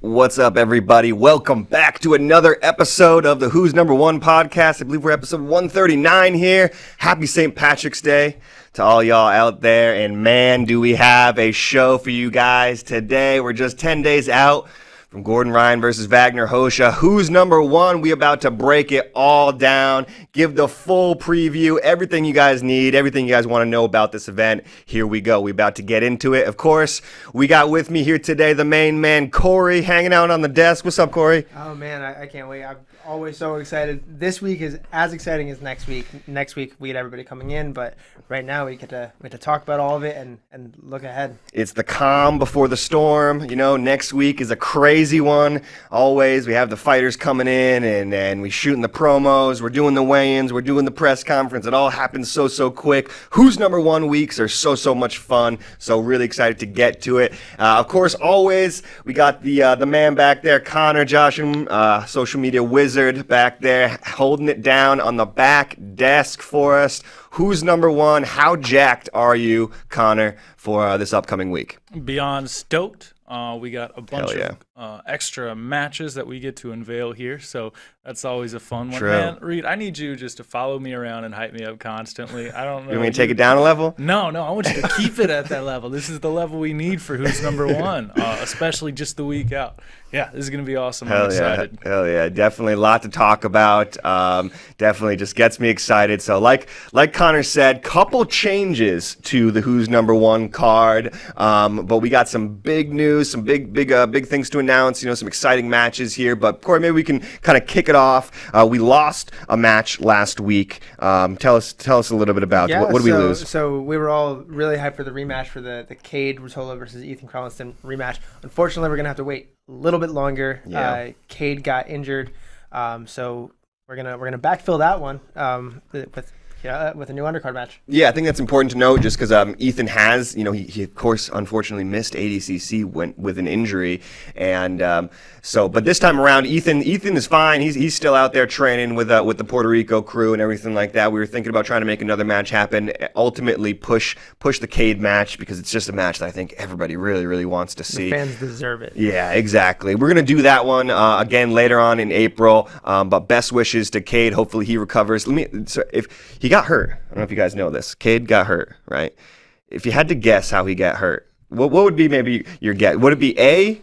What's up, everybody? Welcome back to another episode of the Who's Number One podcast. I believe we're episode 139 here. Happy St. Patrick's Day to all y'all out there. And man, do we have a show for you guys today. We're just 10 days out from Gordon Ryan versus Vagner Hosha. Who's number one? We about to break it all down, give the full preview, everything you guys need, everything you guys want to know about this event. Here we go. We about to get into it. Of course, we got with me here today the main man, Corey, hanging out on the desk. What's up, Corey? Oh, man, I can't wait. I'm always so excited. This week is as exciting as next week. Next week, we get everybody coming in, but right now we get to talk about all of it and look ahead. It's the calm before the storm. You know, next week is a crazy one. Always, we have the fighters coming in and we shooting the promos. We're doing the weigh-ins. We're doing the press conference. It all happens so quick. Who's number one weeks are so much fun. So really excited to get to it. Of course, always, we got the man back there, Connor Joshua, social media wizard back there, holding it down on the back desk for us. Who's number one? How jacked are you, Connor, for this upcoming week? Beyond stoked. We got a bunch of extra matches that we get to unveil here, so that's always a fun one. True. Man, Reed, I need you just to follow me around and hype me up constantly. I don't know. You want me to take it down a level? No, I want you to keep it at that level. This is the level we need for Who's Number One, especially just the week out. Yeah, this is going to be awesome. I'm excited. Hell yeah. Definitely a lot to talk about. Definitely just gets me excited. So like Connor said, couple changes to the Who's Number One card. But we got some big news, some big things to announce, some exciting matches here. But Corey, maybe we can kind of kick it off. We lost a match last week. Tell us a little bit about what did we lose? So we were all really hyped for the rematch for the Cade Rotolo versus Ethan Crowliston rematch. Unfortunately, we're going to have to wait a little bit longer. Yeah. Cade got injured, so we're gonna backfill that one with a new undercard match. Yeah, I think that's important to note just because Ethan has, he of course unfortunately missed ADCC with an injury, and but this time around Ethan is fine. He's still out there training with the Puerto Rico crew and everything like that. We were thinking about trying to make another match happen, ultimately push the Cade match because it's just a match that I think everybody really wants to see. The fans deserve it. Yeah, exactly. We're gonna do that one again later on in April. But best wishes to Cade. Hopefully he recovers. If he got hurt, I don't know if you guys know this. Cade got hurt, right? If you had to guess how he got hurt, what would be maybe your guess? Would it be A,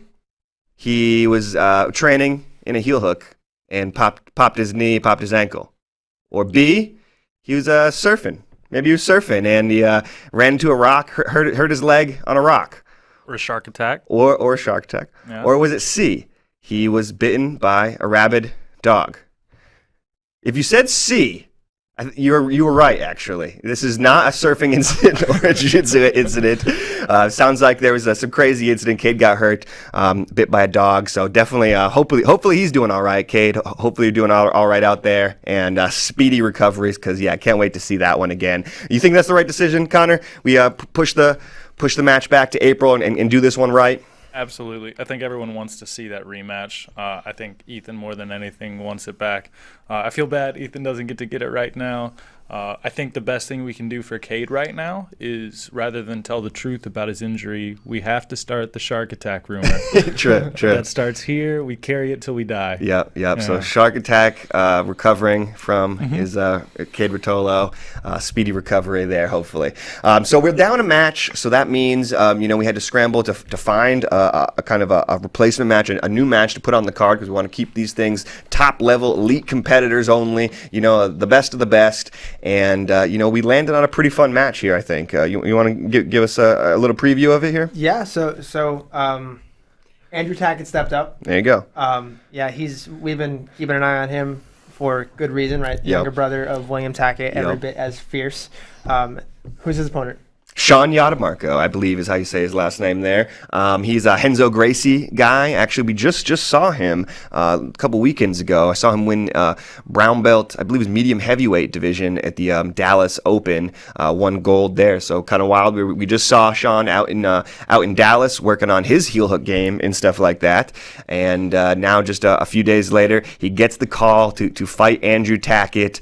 he was training in a heel hook and popped his knee, popped his ankle? Or B, he was surfing. Maybe he was surfing and he ran into a rock, hurt his leg on a rock. Or a shark attack. Or a shark attack. Yeah. Or was it C, he was bitten by a rabid dog? If you said C, you were right, actually. This is not a surfing incident or a jiu-jitsu incident. Sounds like there was some crazy incident. Cade got hurt, bit by a dog. So definitely, hopefully he's doing all right, Cade. Hopefully you're doing all right out there. And speedy recoveries because, I can't wait to see that one again. You think that's the right decision, Connor? We push the match back to April and do this one right? Absolutely. I think everyone wants to see that rematch. I think Ethan, more than anything, wants it back. I feel bad Ethan doesn't get to get it right now. I think the best thing we can do for Cade right now is, rather than tell the truth about his injury, we have to start the shark attack rumor. True. That starts here. We carry it till we die. Yep. Yeah. So shark attack, recovering from his Cade Rotolo, speedy recovery there, hopefully. So we're down a match. So that means, we had to scramble to find a kind of a replacement match, a new match to put on the card because we want to keep these things top level, elite competitors only, the best of the best. And, we landed on a pretty fun match here, I think. You want to give us a little preview of it here? Yeah, so Andrew Tackett stepped up. There you go. We've been keeping an eye on him for good reason, right? The younger brother of William Tackett, every bit as fierce. Who's his opponent? Sean Yadamarco, I believe is how you say his last name there. He's a Renzo Gracie guy. Actually, we just saw him a couple weekends ago. I saw him win brown belt, I believe it was medium heavyweight division at the Dallas Open. Won gold there, so kind of wild. We just saw Sean out in Dallas working on his heel hook game and stuff like that. And now just a few days later, he gets the call to fight Andrew Tackett.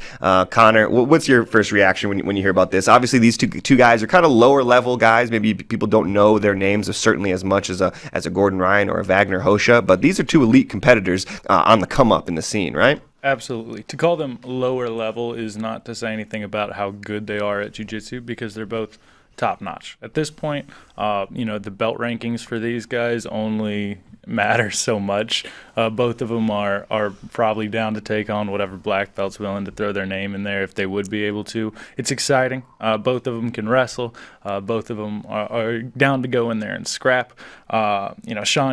Connor, what's your first reaction when you hear about this? Obviously, these two guys are kind of lower level guys. Maybe people don't know their names certainly as much as a Gordon Ryan or a Vagner Hosha, but these are two elite competitors on the come up in the scene, right? Absolutely. To call them lower level is not to say anything about how good they are at jiu-jitsu, because they're both top notch. At this point, the belt rankings for these guys only matter so much. Both of them are probably down to take on whatever black belt's willing to throw their name in there if they would be able to. It's exciting. Both of them can wrestle. Both of them are down to go in there and scrap. Sean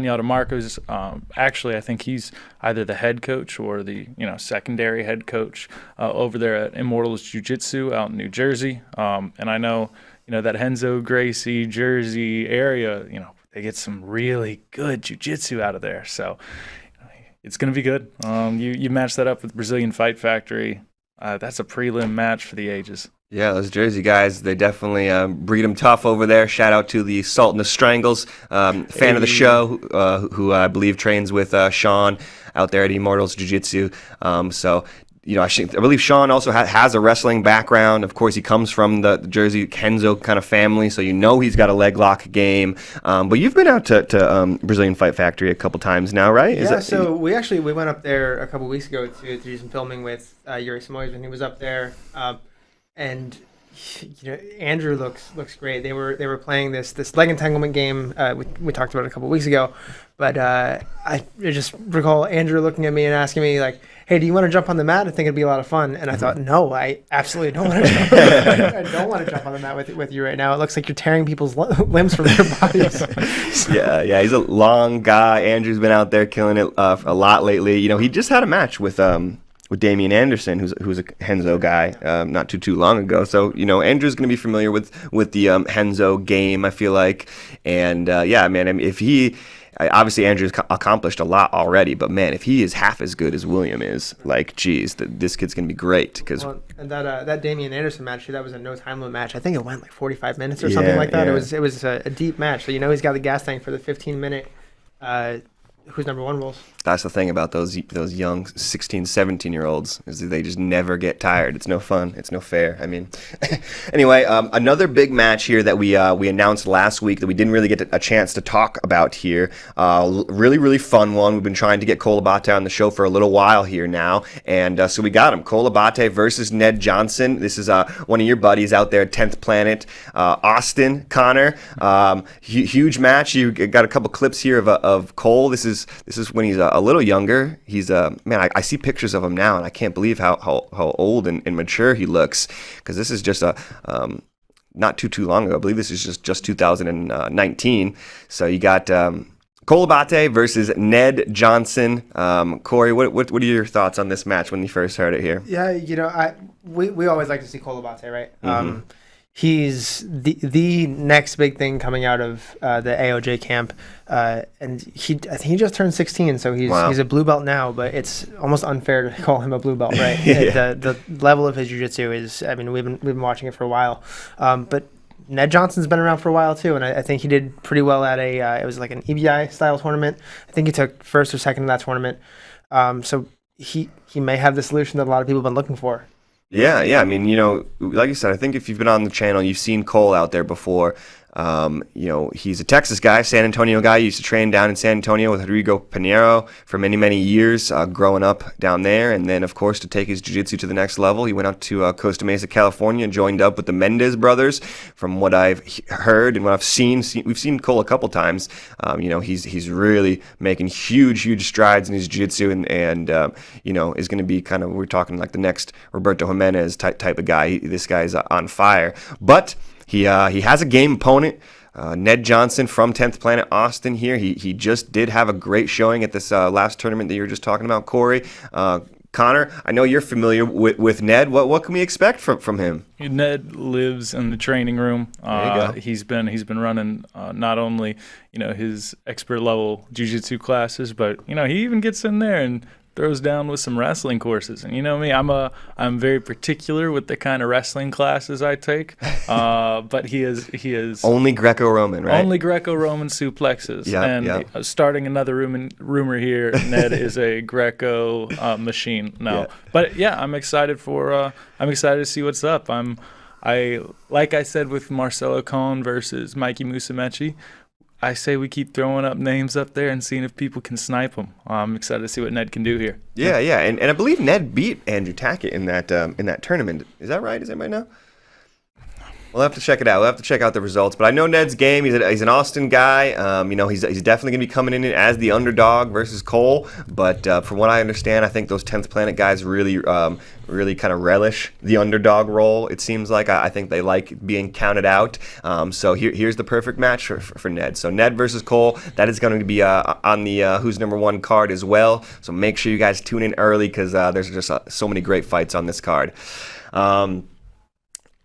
Yadamarco's actually, I think he's either the head coach or the secondary head coach over there at Immortals Jiu-Jitsu out in New Jersey. And I know that Renzo Gracie, Jersey area, they get some really good jiu-jitsu out of there. So it's going to be good. You match that up with Brazilian Fight Factory. That's a prelim match for the ages. Yeah, those Jersey guys, they definitely breed them tough over there. Shout out to the Salt and the Strangles, fan of the show, who I believe trains with Sean out there at Immortals Jiu-Jitsu. I believe Sean also has a wrestling background. Of course, he comes from the Jersey Kenzo kind of family, so he's got a leg lock game. But you've been out to Brazilian Fight Factory a couple times now, right? So we went up there a couple weeks ago to do some filming with Yuri Smoys when he was up there, and Andrew looks great. They were playing this leg entanglement game. We talked about it a couple weeks ago, but I just recall Andrew looking at me and asking me like, "Hey, do you want to jump on the mat? I think it'd be a lot of fun." And I thought, no, I absolutely don't want to jump. I don't want to jump on the mat with you right now. It looks like you're tearing people's limbs from their bodies. Yeah, he's a long guy. Andrew's been out there killing it a lot lately. He just had a match with Damian Anderson, who's a Renzo guy, not too long ago. So Andrew's going to be familiar with the Renzo game, I feel like. And if he obviously Andrew's accomplished a lot already, but man, if he is half as good as William is, this kid's going to be great. That Damian Anderson match, that was a no time limit match. I think it went like 45 minutes or something like that. Yeah. It was a deep match. So he's got the gas tank for the 15-minute. Who's number one rules? That's the thing about those young 16, 17-year-olds is that they just never get tired. It's no fun. It's no fair. I mean, anyway, another big match here that we announced last week that we didn't really get a chance to talk about here. Really, really fun one. We've been trying to get Colabote on the show for a little while here now, and so we got him. Colabote versus Ned Johnson. This is one of your buddies out there at 10th Planet, Austin, Connor. Huge match. You got a couple clips here of Cole. This is when he's a little younger. He's I see pictures of him now, and I can't believe how old and mature he looks, because this is just not too long ago. I believe this is just 2019. So you got Colabote versus Ned Johnson. Corey, what are your thoughts on this match when you first heard it here? Yeah, we always like to see Colabote, right? Mm-hmm. He's the next big thing coming out of the AOJ camp, and I think he just turned 16, so he's a blue belt now. But it's almost unfair to call him a blue belt, right? Yeah. The level of his jiu-jitsu is, I mean, we've been watching it for a while, but Ned Johnson's been around for a while too, and I think he did pretty well at it was like an EBI style tournament. I think he took first or second in that tournament, so he may have the solution that a lot of people have been looking for. Yeah. I mean, like you said, I think if you've been on the channel, you've seen Cole out there before. He's a Texas guy, San Antonio guy. He used to train down in San Antonio with Rodrigo Pinheiro for many, many years, growing up down there. And then, of course, to take his jiu-jitsu to the next level, he went out to Costa Mesa, California, and joined up with the Mendez brothers. From what I've heard and what I've seen, we've seen Cole a couple times. He's really making huge strides in his jiu-jitsu, and is going to be kind of, we're talking like the next Roberto Jimenez type of guy. This guy's on fire. But he has a game opponent, Ned Johnson from 10th Planet Austin here. He just did have a great showing at this last tournament that you were just talking about, Corey. Connor, I know you're familiar with Ned. What can we expect from him? Ned lives in the training room. There you go. He's been running not only his expert level jiu-jitsu classes, but he even gets in there and throws down with some wrestling courses. And you know me, I'm very particular with the kind of wrestling classes I take. But he is only Greco-Roman, right? Only Greco-Roman suplexes. Yeah, and yeah. Starting another rumor here, Ned is a Greco machine now. Yeah. But yeah, I'm excited to see what's up. Like I said with Marcelo Cohen versus Mikey Mustameshi, I say we keep throwing up names up there and seeing if people can snipe them. I'm excited to see what Ned can do here. Yeah, and I believe Ned beat Andrew Tackett in that tournament. Is that right? Does anybody know? We'll have to check it out. We'll have to check out the results. But I know Ned's game. He's an Austin guy. He's definitely going to be coming in as the underdog versus Cole. But from what I understand, I think those 10th Planet guys really kind of relish the underdog role. It seems like I think they like being counted out. So here's the perfect match for Ned. So Ned versus Cole. That is going to be on the Who's Number One card as well. So make sure you guys tune in early because there's just so many great fights on this card.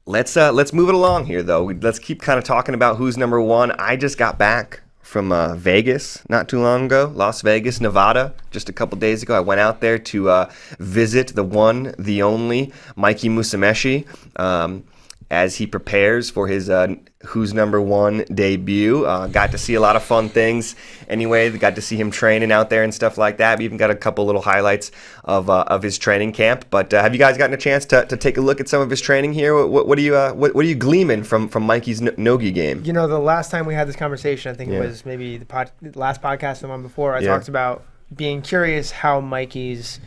Let's move it along here, though. Let's keep kind of talking about who's number one. I just got back from Vegas not too long ago, Las Vegas, Nevada, just a couple days ago. I went out there to visit the one, the only Mikey Mustameshi as he prepares for his Who's Number One debut. Got to see a lot of fun things. Anyway, got to see him training out there and stuff like that. We even got a couple little highlights of his training camp. But have you guys gotten a chance to take a look at some of his training here? What are you gleaming from Mikey's nogi game? The last time we had this conversation, I think it was maybe the last podcast, the one before, I talked about being curious how Mikey's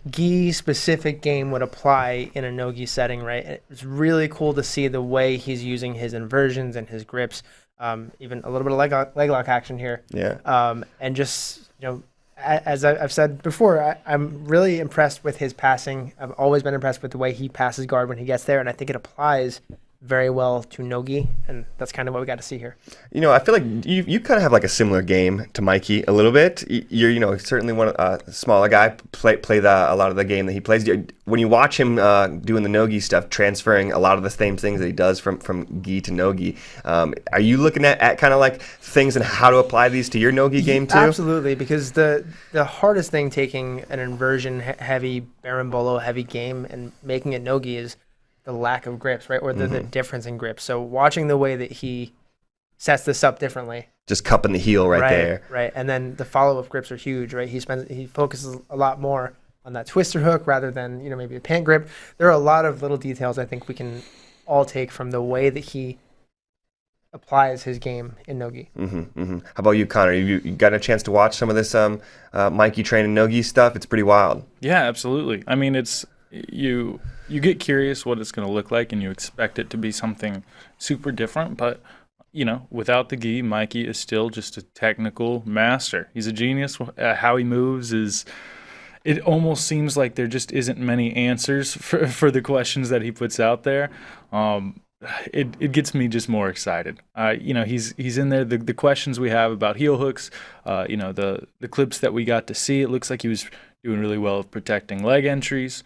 gi specific game would apply in a no-gi setting, right? It's really cool to see the way he's using his inversions and his grips, even a little bit of leg lock action here. Yeah. And just, as I've said before, I'm really impressed with his passing. I've always been impressed with the way he passes guard when he gets there, and I think it applies very well to no-gi, and that's kind of what we got to see here. I feel like you kind of have like a similar game to Mikey a little bit. You're certainly one smaller guy, play a lot of the game that he plays. When you watch him doing the no-gi stuff, transferring a lot of the same things that he does from gi to no-gi, are you looking at kind of like things and how to apply these to your no-gi game too? Absolutely, because the hardest thing taking an inversion heavy, berimbolo heavy game and making it no-gi is the lack of grips, right? Or the difference in grips. So watching the way that he sets this up differently. Just cupping the heel right there. Right. And then the follow-up grips are huge, right? He focuses a lot more on that twister hook rather than, maybe a pant grip. There are a lot of little details I think we can all take from the way that he applies his game in no-gi. How about you, Connor? You got a chance to watch some of this Mikey training no-gi stuff? It's pretty wild. Yeah, absolutely. I mean, it's you get curious what it's going to look like, and you expect it to be something super different. But, without the gi, Mikey is still just a technical master. He's a genius. How he moves it almost seems like there just isn't many answers for the questions that he puts out there. It gets me just more excited. He's in there. The questions we have about heel hooks, the clips that we got to see, it looks like he was doing really well with protecting leg entries.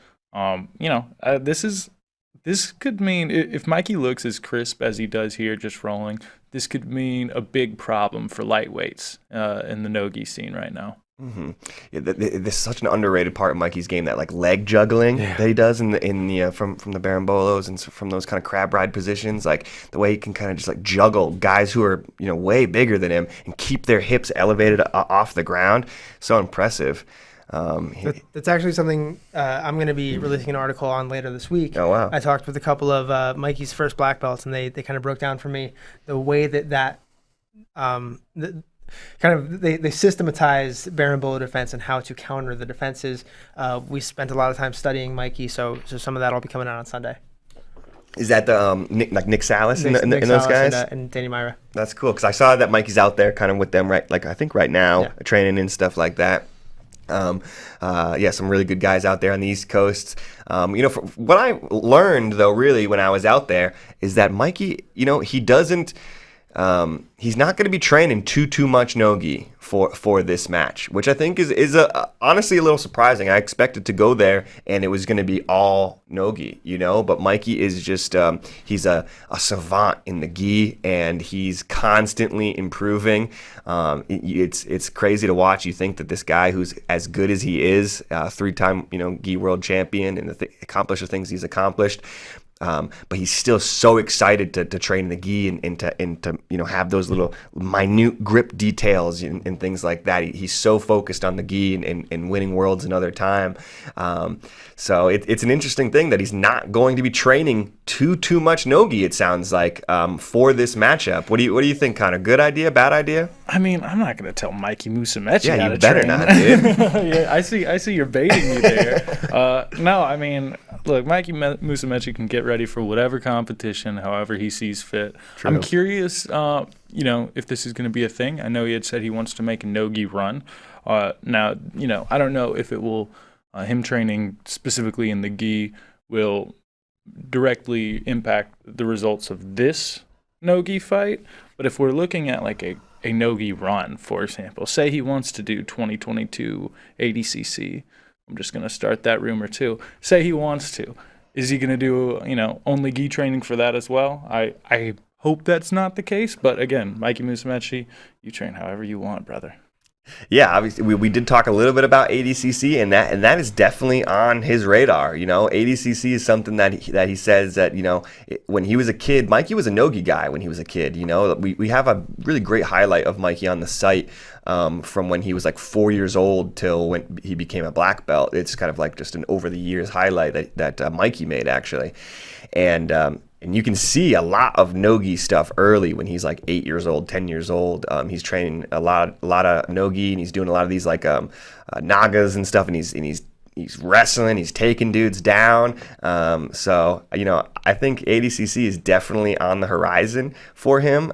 This could mean if Mikey looks as crisp as he does here, just rolling, this could mean a big problem for lightweights in the no-gi scene right now. Yeah, this is such an underrated part of Mikey's game, that like leg juggling that he does from the barimbolos and from those kind of crab ride positions, like the way he can kind of just like juggle guys who are way bigger than him and keep their hips elevated off the ground. So impressive. That's actually something I'm going to be releasing an article on later this week. Oh, wow. I talked with a couple of Mikey's first black belts, and they kind of broke down for me the way that they systematized berimbolo defense and how to counter the defenses. We spent a lot of time studying Mikey, so some of that will be coming out on Sunday. Is that the Nick Salas and those guys? And Danny Myra. That's cool, because I saw that Mikey's out there kind of with them I think right now, training and stuff like that. Some really good guys out there on the East Coast. What I learned though, really, when I was out there, is that Mikey, he doesn't he's not going to be training too much no-gi for this match, which I think is honestly a little surprising. I expected to go there and it was going to be all no-gi, but Mikey is just he's a savant in the gi, and he's constantly improving. It's crazy to watch. You think that this guy who's as good as he is, 3-time gi world champion, and accomplish the things he's accomplished, but he's still so excited to train in the gi and to have those little minute grip details and things like that. He's so focused on the gi and winning worlds another time. So it's an interesting thing that he's not going to be training too much no-gi, it sounds like, for this matchup. What do you think, Connor? Good idea, bad idea? I mean, I'm not going to tell Mikey Mustameshi how to better train. not, dude. Yeah, I see you're baiting me there. No, I mean, look, Mikey Mustameshi can get ready for whatever competition, however he sees fit. True. I'm curious, if this is going to be a thing. I know he had said he wants to make a no-gi run. Now, I don't know if it will, him training specifically in the gi will directly impact the results of this no-gi fight. But if we're looking at like a no-gi run, for example, say he wants to do 2022 ADCC. I'm just going to start that rumor too. Say he wants to. Is he going to do, only gi training for that as well? I hope that's not the case. But again, Mikey Mustameshi, you train however you want, brother. Yeah, obviously we did talk a little bit about ADCC, and that is definitely on his radar. ADCC is something that he says that when he was a kid, Mikey was a no-gi guy when he was a kid. We have a really great highlight of Mikey on the site from when he was like 4 years old till when he became a black belt. It's kind of like just an over the years highlight that Mikey made, actually, and you can see a lot of no-gi stuff early when he's like 8 years old, 10 years old. He's training a lot of no-gi, and he's doing a lot of these like nagas and stuff, and he's wrestling, he's taking dudes down. So I think ADCC is definitely on the horizon for him.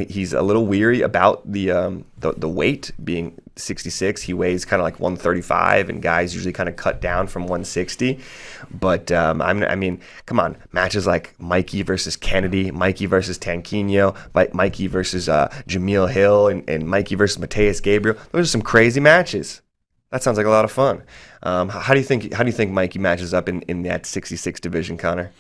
He's a little weary about the weight being 66. He weighs kind of like 135, and guys usually kind of cut down from 160. But I mean, come on, matches like Mikey versus Kennedy, Mikey versus Tanquinho, Mikey versus Jamil Hill, and Mikey versus Mateus Gabriel. Those are some crazy matches. That sounds like a lot of fun. How do you think Mikey matches up in that 66 division, Connor?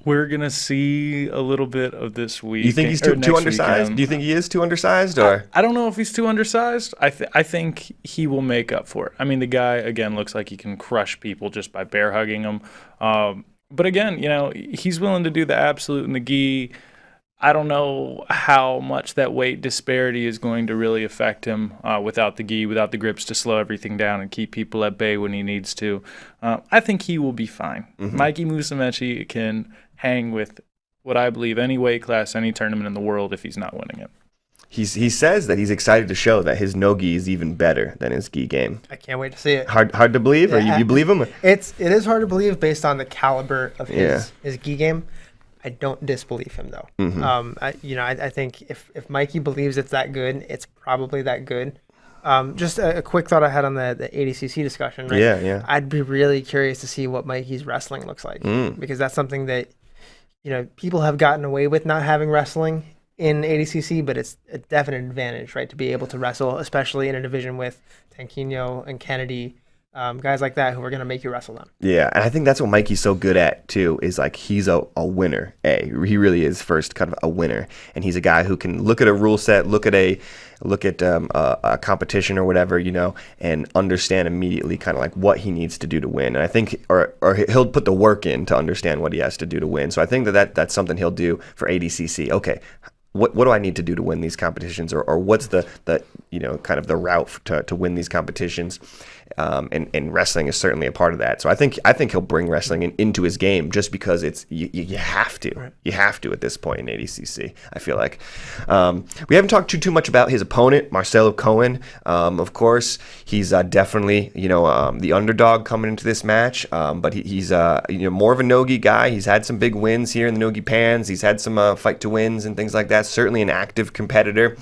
We're gonna see a little bit of this week. You think he's too undersized? Do you think he is too undersized, or? I don't know if he's too undersized. I think he will make up for it. I mean, the guy again looks like he can crush people just by bear hugging them. But again, he's willing to do the absolute in the gi. I don't know how much that weight disparity is going to really affect him without the gi, without the grips to slow everything down and keep people at bay when he needs to. I think he will be fine. Mm-hmm. Mikey Mustameshi can hang with what I believe any weight class, any tournament in the world if he's not winning it. He says that he's excited to show that his no-gi is even better than his gi game. I can't wait to see it. Hard to believe? Yeah, or you believe him? It is hard to believe based on the caliber of his gi game. I don't disbelieve him though. Mm-hmm. I think if Mikey believes it's that good, it's probably that good. Just a quick thought I had on the ADCC discussion. Right? Yeah. I'd be really curious to see what Mikey's wrestling looks like because that's something that people have gotten away with not having wrestling in ADCC, but it's a definite advantage, right, to be able to wrestle, especially in a division with Tanquinho and Kennedy. Guys like that who are going to make you wrestle them. Yeah, and I think that's what Mikey's so good at, too, is like he's a winner. He really is first kind of a winner. And he's a guy who can look at a rule set, look at a competition or whatever, and understand immediately kind of like what he needs to do to win. And I think, or he'll put the work in to understand what he has to do to win. So I think that's something he'll do for ADCC. Okay, what do I need to do to win these competitions, or what's the kind of the route to win these competitions? And wrestling is certainly a part of that. So I think he'll bring wrestling into his game just because it's you have to. Right. You have to at this point in ADCC, I feel like. We haven't talked too much about his opponent, Marcelo Cohen. Of course, he's definitely the underdog coming into this match. But he's more of a no-gi guy. He's had some big wins here in the no-gi pans. He's had some fight to wins and things like that. certainly an active competitor,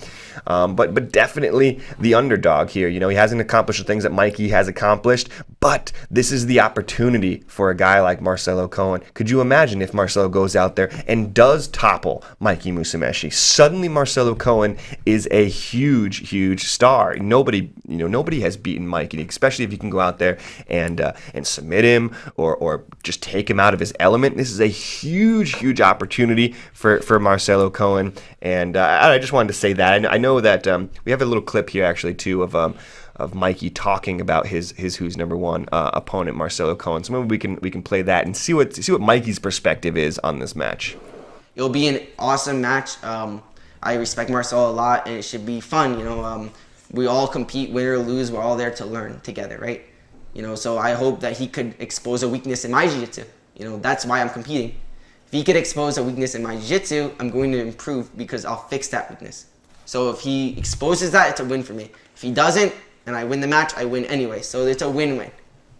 but definitely the underdog here. You know, he hasn't accomplished the things that Mikey has accomplished, but this is the opportunity for a guy like Marcelo Cohen. Could you imagine if Marcelo goes out there and does topple Mikey Mustameshi? Suddenly Marcelo Cohen is a huge star. Nobody has beaten Mikey, especially if you can go out there and submit him or just take him out of his element. This is a huge opportunity for Marcelo Cohen, and I just wanted to say that. I know that we have a little clip here actually too of Mikey talking about his Who's Number One opponent, Marcelo Cohen. So maybe we can play that and see what Mikey's perspective is on this match. It'll be an awesome match. I respect Marcelo a lot, and it should be fun. You know, we all compete, win or lose. We're all there to learn together, right? You know, so I hope that he could expose a weakness in my jiu-jitsu. You know, that's why I'm competing. If he could expose a weakness in my jiu-jitsu, I'm going to improve because I'll fix that weakness. So if he exposes that, it's a win for me. If he doesn't, and I win the match, I win anyway. So it's a win-win.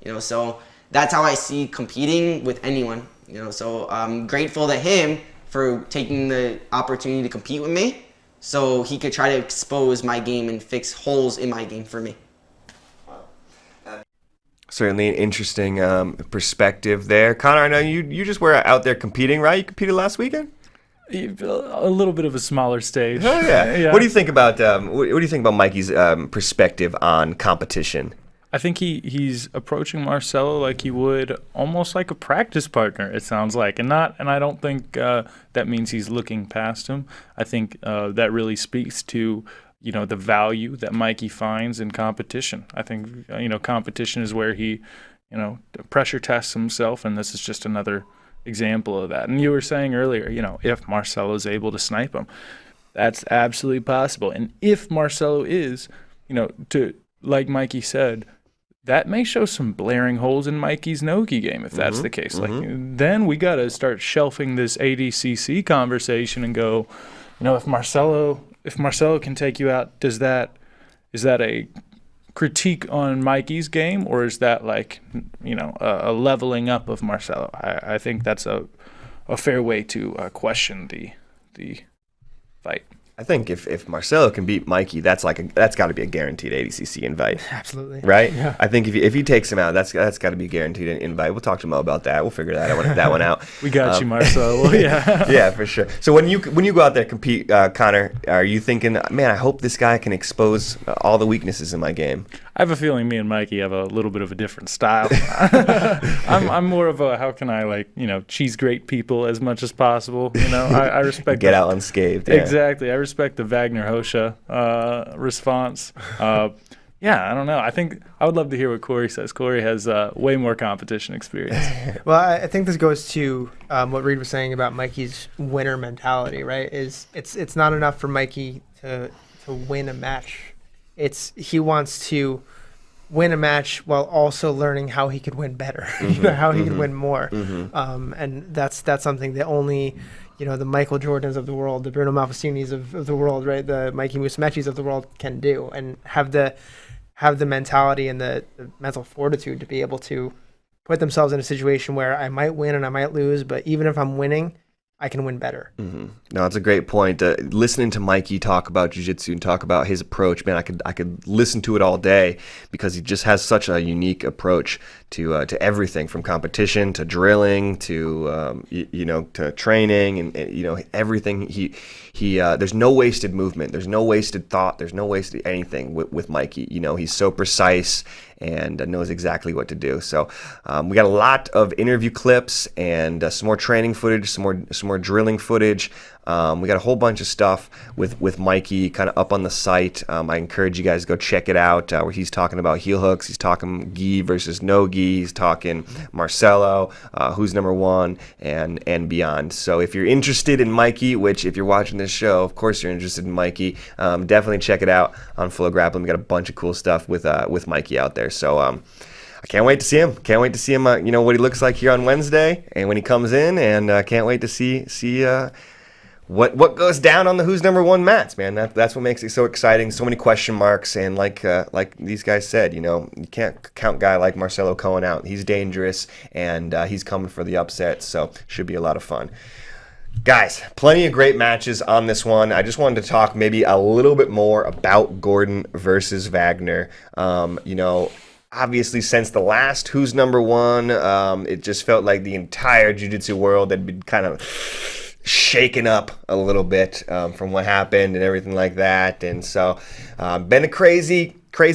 You know, so that's how I see competing with anyone. You know, so I'm grateful to him for taking the opportunity to compete with me, so he could try to expose my game and fix holes in my game for me. Certainly an interesting perspective there. Connor, I know you just were out there competing, right? You competed last weekend? A little bit of a smaller stage. Oh yeah. What do you think about Mikey's perspective on competition? I think he's approaching Marcelo like he would almost like a practice partner, it sounds like, and I don't think that means he's looking past him. I think that really speaks to, you know, the value that Mikey finds in competition. I think, you know, competition is where he, you know, pressure tests himself, and this is just another example of that. And you were saying earlier, you know, if Marcelo is able to snipe him, that's absolutely possible. And if Marcelo is, you know, like Mikey said, that may show some blaring holes in Mikey's no-gi game if that's the case. Like, then we got to start shelving this ADCC conversation and go, you know, if Marcelo can take you out, is that a critique on Mikey's game, or is that like, you know, a leveling up of Marcelo? I think that's a fair way to question the fight. I think if Marcelo can beat Mikey, that's got to be a guaranteed ADCC invite. Absolutely. Right? Yeah. I think if he takes him out, that's got to be a guaranteed invite. We'll talk to Mo about that. We'll figure that one out. We got you, Marcelo. Yeah. Yeah, for sure. So when you go out there and compete, Connor, are you thinking, man, I hope this guy can expose all the weaknesses in my game? I have a feeling me and Mikey have a little bit of a different style. I'm more of a, how can I, like, you know, cheese grate people as much as possible. You know, I respect get out unscathed. Yeah. Exactly. I respect the Vagner Hosha response. Yeah, I don't know. I think I would love to hear what Corey says. Corey has way more competition experience. Well, I think this goes to what Reed was saying about Mikey's winner mentality, right? It's not enough for Mikey to win a match. He wants to win a match while also learning how he could win better, you know, how he could win more. And that's something that only, you know, the Michael Jordans of the world, the Bruno Malfacinis of the world, right, the Mikey Mustameshis of the world can do, and have the mentality and the mental fortitude to be able to put themselves in a situation where I might win and I might lose, but even if I'm winning, I can win better. No, that's a great point. Listening to Mikey talk about jiu-jitsu and talk about his approach, man, I could listen to it all day, because he just has such a unique approach to everything, from competition to drilling to to training and you know, everything. He there's no wasted movement, there's no wasted thought, there's no wasted anything with Mikey. You know, he's so precise and knows exactly what to do. So we got a lot of interview clips and some more training footage, some more drilling footage. We got a whole bunch of stuff with Mikey kind of up on the site. I encourage you guys to go check it out, where he's talking about heel hooks, he's talking gi versus no gi, he's talking Marcelo, who's number one, and beyond. So if you're interested in Mikey, which if you're watching this show, of course you're interested in Mikey, definitely check it out on FloGrappling. We got a bunch of cool stuff with Mikey out there. So I can't wait to see him. Can't wait to see him. You know what he looks like here on Wednesday, and when he comes in, and can't wait to see what goes down on the Who's Number One mats, man. That's what makes it so exciting. So many question marks, and like these guys said, you know, you can't count a guy like Marcelo Cohen out. He's dangerous, and he's coming for the upset. So should be a lot of fun. Guys, plenty of great matches on this one. I just wanted to talk maybe a little bit more about Gordon versus Wagner. Obviously, since the last Who's Number One, it just felt like the entire jiu-jitsu world had been kind of shaken up a little bit from what happened and everything like that. And so, been a crazy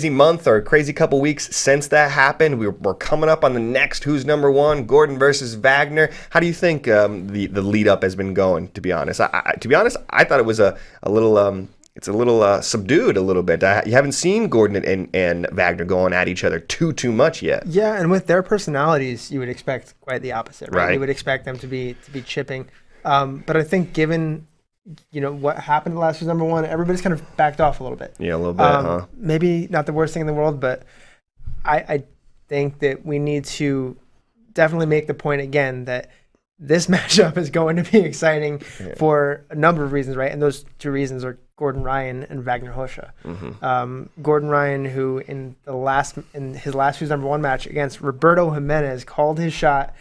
month or a crazy couple weeks since that happened. We're coming up on the next Who's Number One, Gordon versus Wagner. How do you think the lead up has been going? To be honest, I thought it was a little it's a little subdued a little bit. You haven't seen Gordon and Wagner going at each other too much yet. Yeah, and with their personalities, you would expect quite the opposite, right? You would expect them to be chipping. But I think given what happened last Who's Number One, everybody's kind of backed off a little bit. Yeah, a little bit, huh? Maybe not the worst thing in the world, but I think that we need to definitely make the point again that this matchup is going to be exciting for a number of reasons, right? And those two reasons are Gordon Ryan and Vagner Hosha. Mm-hmm. Gordon Ryan, who in his last Who's Number One match against Roberto Jimenez, called his shot,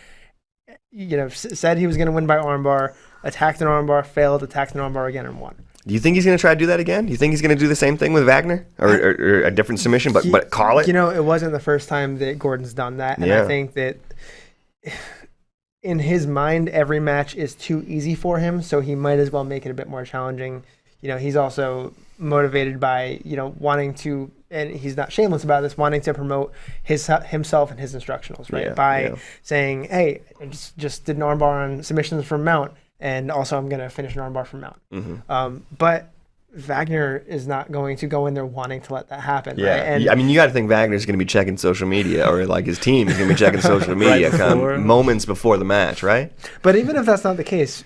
said he was going to win by armbar, attacked an armbar, failed, attacked an armbar again, and won. Do you think he's going to try to do that again? Do you think he's going to do the same thing with Wagner, or a different submission, but call it? It wasn't the first time that Gordon's done that, and I think that in his mind, every match is too easy for him, so he might as well make it a bit more challenging. He's also motivated by wanting to, and he's not shameless about this, wanting to promote himself and his instructionals, right? By saying, hey, I just did an armbar on submissions from Mount, and also I'm going to finish an armbar from Mount. Mm-hmm. But Wagner is not going to go in there wanting to let that happen. Yeah, right? And I mean, you got to think Wagner's going to be checking social media, or like his team is going to be checking social media moments before the match, right? But even if that's not the case,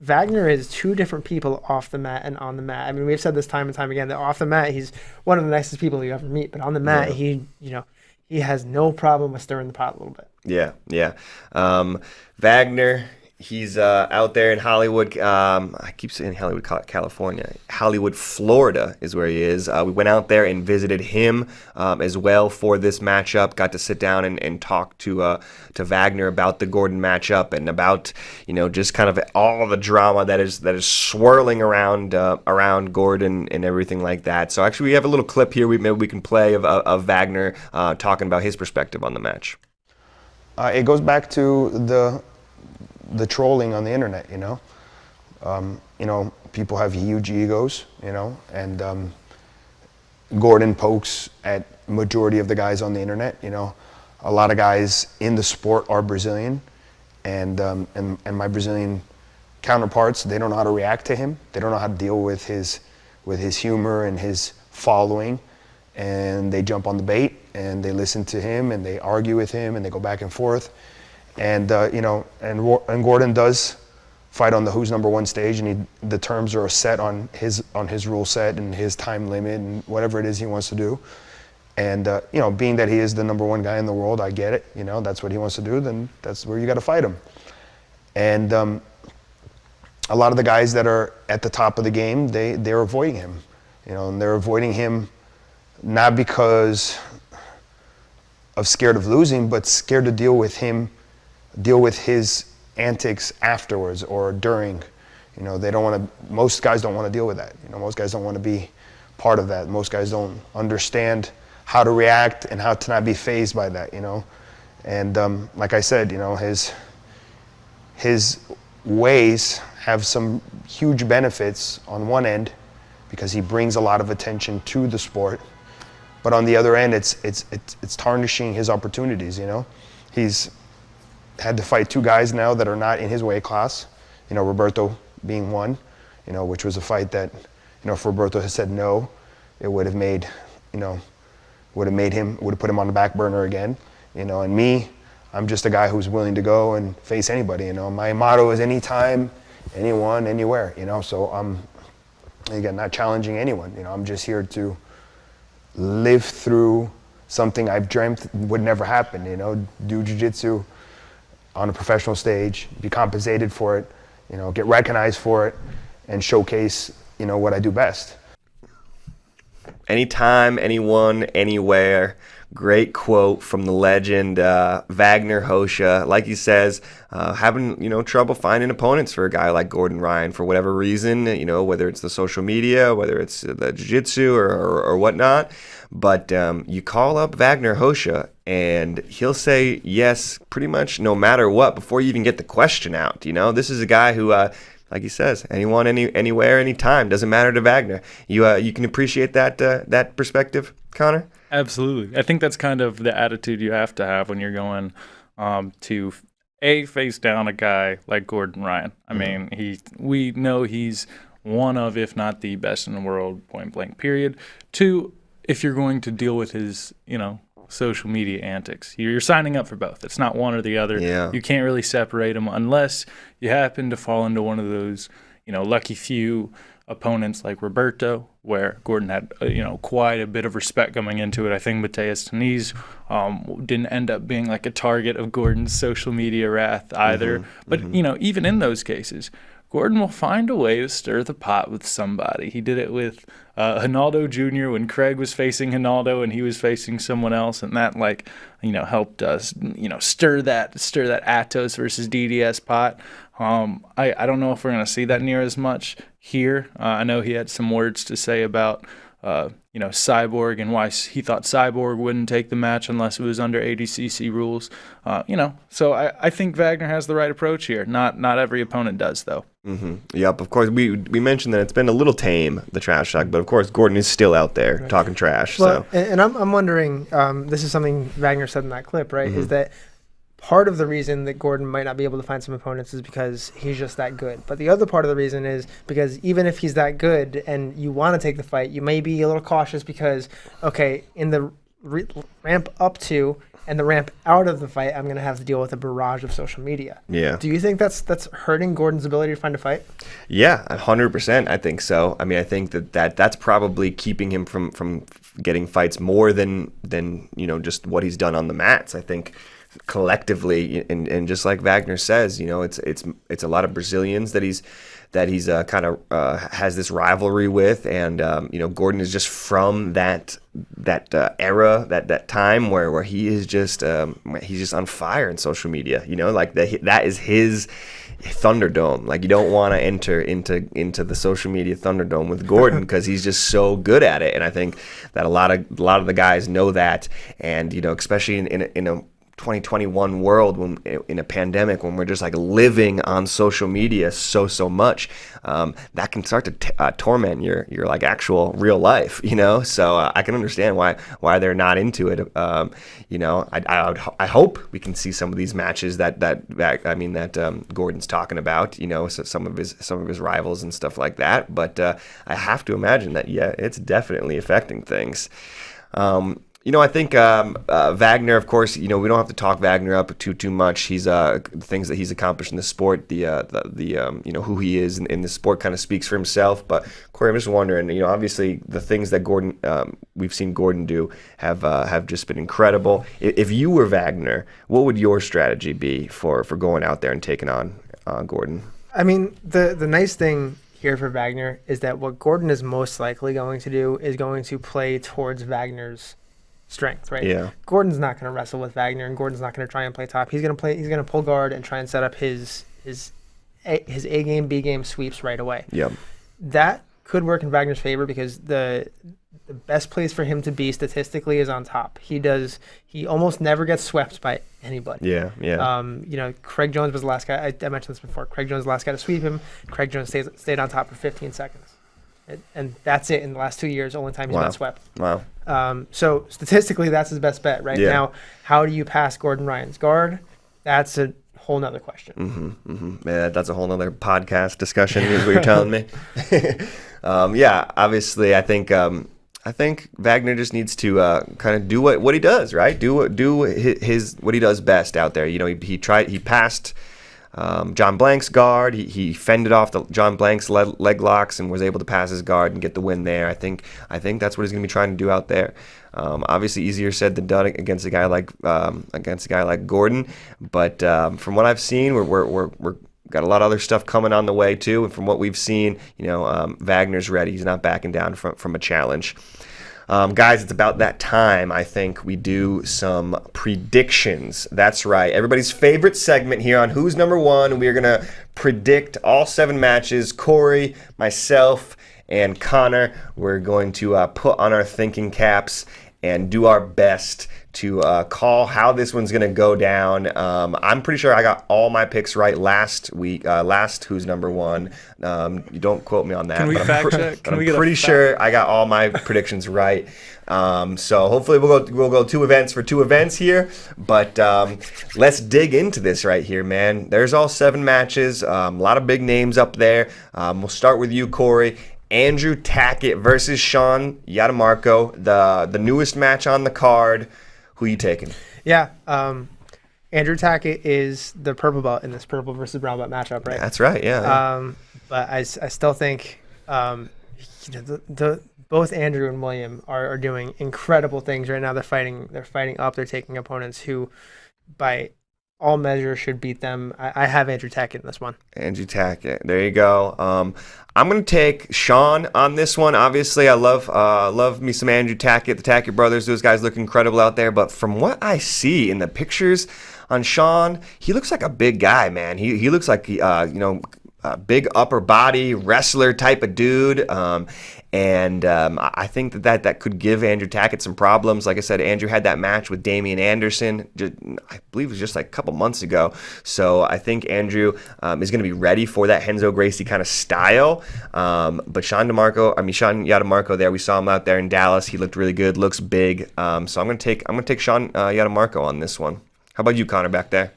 Wagner is two different people off the mat and on the mat. I mean, we've said this time and time again that off the mat, he's one of the nicest people you ever meet, but on the mat, he has no problem with stirring the pot a little bit. Yeah. Wagner, he's out there in Hollywood. I keep saying Hollywood, California. Hollywood, Florida is where he is. We went out there and visited him as well for this matchup. Got to sit down and talk to Wagner about the Gordon matchup and about just kind of all the drama that is swirling around Gordon and everything like that. So actually, we have a little clip here. Maybe we can play of Wagner talking about his perspective on the match. It goes back to the trolling on the internet, people have huge egos, and Gordon pokes at majority of the guys on the internet. A lot of guys in the sport are Brazilian, and my Brazilian counterparts, they don't know how to react to him. They don't know how to deal with his humor and his following, and they jump on the bait and they listen to him and they argue with him and they go back and forth. And and Gordon does fight on the Who's Number One stage, and the terms are set on his rule set and his time limit and whatever it is he wants to do. And being that he is the number one guy in the world, I get it. That's what he wants to do. Then that's where you got to fight him. And a lot of the guys that are at the top of the game, they're avoiding him. And they're avoiding him not because of scared of losing, but scared to deal with his antics afterwards or during. They don't want to. Most guys don't want to deal with that. Most guys don't want to be part of that. Most guys don't understand how to react and how to not be fazed by that. And like I said, his ways have some huge benefits on one end because he brings a lot of attention to the sport, but on the other end, it's tarnishing his opportunities. He's had to fight two guys now that are not in his weight class, Roberto being one, which was a fight that, if Roberto had said no, it would have made, would have put him on the back burner again, and me, I'm just a guy who's willing to go and face anybody, my motto is anytime, anyone, anywhere, so I'm, again, not challenging anyone, I'm just here to live through something I've dreamt would never happen, do jiu-jitsu on a professional stage, be compensated for it, get recognized for it, and showcase, what I do best. anytime, anyone, anywhere. Great quote from the legend Wagner Hosha. Like he says, having trouble finding opponents for a guy like Gordon Ryan for whatever reason. Whether it's the social media, whether it's the jiu-jitsu or whatnot. But you call up Wagner Hosha, and he'll say yes pretty much no matter what before you even get the question out. This is a guy who, like he says, anyone, anywhere, anytime, doesn't matter to Wagner. You can appreciate that perspective, Connor? Absolutely. I think that's kind of the attitude you have to have when you're going to face down a guy like Gordon Ryan. I mean, we know he's one of, if not the best in the world, point blank, period. Two, if you're going to deal with his, social media antics, you're signing up for both. It's not one or the other. Yeah. You can't really separate them unless you happen to fall into one of those, lucky few opponents like Roberto, where Gordon had quite a bit of respect coming into it. I think Mateus Diniz didn't end up being like a target of Gordon's social media wrath either. But even in those cases, Gordon will find a way to stir the pot with somebody. He did it with Hinaldo Jr. when Craig was facing Hinaldo and he was facing someone else, and that helped us stir that Atos versus DDS pot. I don't know if we're going to see that near as much here. I know he had some words to say about Cyborg and why he thought Cyborg wouldn't take the match unless it was under ADCC rules. So I think Wagner has the right approach here. Not every opponent does, though. Yep, of course, we mentioned that it's been a little tame, the trash talk, but of course Gordon is still out there talking trash. Well, so and I'm wondering, this is something Wagner said in that clip, right, is that part of the reason that Gordon might not be able to find some opponents is because he's just that good. But the other part of the reason is because even if he's that good and you want to take the fight, you may be a little cautious because, okay, in the ramp up to and the ramp out of the fight, I'm going to have to deal with a barrage of social media. Yeah. Do you think that's hurting Gordon's ability to find a fight? Yeah, 100%. I think so. I mean, I think that's probably keeping him from getting fights more than just what he's done on the mats. I think collectively, and just like Wagner says, it's a lot of Brazilians that he's kind of has this rivalry with, and Gordon is just from that era, that time where he is just he's just on fire in social media. Like that is his Thunderdome. Like, you don't want to enter into the social media Thunderdome with Gordon because he's just so good at it, and I think that a lot of the guys know that, and especially in a 2021 world, when in a pandemic, when we're just like living on social media so much, that can start to torment your like actual real life, so I can understand why they're not into it. I hope we can see some of these matches that Gordon's talking about, so some of his rivals and stuff like that, but I have to imagine that it's definitely affecting things. I think Wagner, of course, we don't have to talk Wagner up too much. He's the things that he's accomplished in the sport, the who he is in the sport kind of speaks for himself. But Corey, I'm just wondering, obviously the things that Gordon we've seen Gordon do have just been incredible. If you were Wagner, what would your strategy be for going out there and taking on Gordon? I mean, the nice thing here for Wagner is that what Gordon is most likely going to do is going to play towards Wagner's strength, right? Yeah. Gordon's not going to wrestle with Wagner, and Gordon's not going to try and play top. He's going to pull guard and try and set up his A game, B game sweeps right away. Yep. That could work in Wagner's favor because the best place for him to be statistically is on top. He almost never gets swept by anybody. Yeah. Craig Jones was the last guy. I mentioned this before. Craig Jones was the last guy to sweep him. Craig Jones stayed on top for 15 seconds. And that's it in the last 2 years, only time he's been swept. Wow. So statistically, that's his best bet right now. How do you pass Gordon Ryan's guard? That's a whole nother question. Yeah, that's a whole nother podcast discussion is what you're telling me. Obviously, I think Wagner just needs to kind of do what he does, right? Do his what he does best out there. He passed John Blank's guard. He fended off the John Blank's leg locks and was able to pass his guard and get the win there. I think that's what he's going to be trying to do out there. Obviously, easier said than done against a guy like Gordon. But from what I've seen, we're got a lot of other stuff coming on the way too. And from what we've seen, Wagner's ready. He's not backing down from a challenge. Guys, it's about that time. I think we do some predictions. That's right. Everybody's favorite segment here on Who's Number One. We're going to predict all 7 matches. Corey, myself, and Connor. We're going to put on our thinking caps and do our best to call how this one's going to go down. I'm pretty sure I got all my picks right last week, last Who's Number One. You don't quote me on that. Can we fact check? I'm pretty sure I got all my predictions right. So hopefully we'll go 2 events for 2 events here. But let's dig into this right here, man. There's all 7 matches. A lot of big names up there. We'll start with you, Corey. Andrew Tackett versus Sean Yadamarco, the newest match on the card. Who are you taking? Yeah, Andrew Tackett is the purple belt in this purple versus brown belt matchup, right? That's right, yeah. But I still think both Andrew and William are doing incredible things right now. They're fighting up. They're taking opponents who, by all measures, should beat them. I have Andrew Tackett in this one. Andrew Tackett. There you go. I'm going to take Sean on this one. Obviously, I love me some Andrew Tackett. The Tackett brothers, those guys look incredible out there. But from what I see in the pictures on Sean, he looks like a big guy, man. He looks like, a big upper body wrestler type of dude. I think that could give Andrew Tackett some problems. Like I said, Andrew had that match with Damian Anderson, I believe it was just like a couple months ago. So I think Andrew is going to be ready for that Renzo Gracie kind of style. But Sean Yadamarco there, we saw him out there in Dallas. He looked really good, looks big. So I'm going to take Sean Yadamarco on this one. How about you, Connor, back there?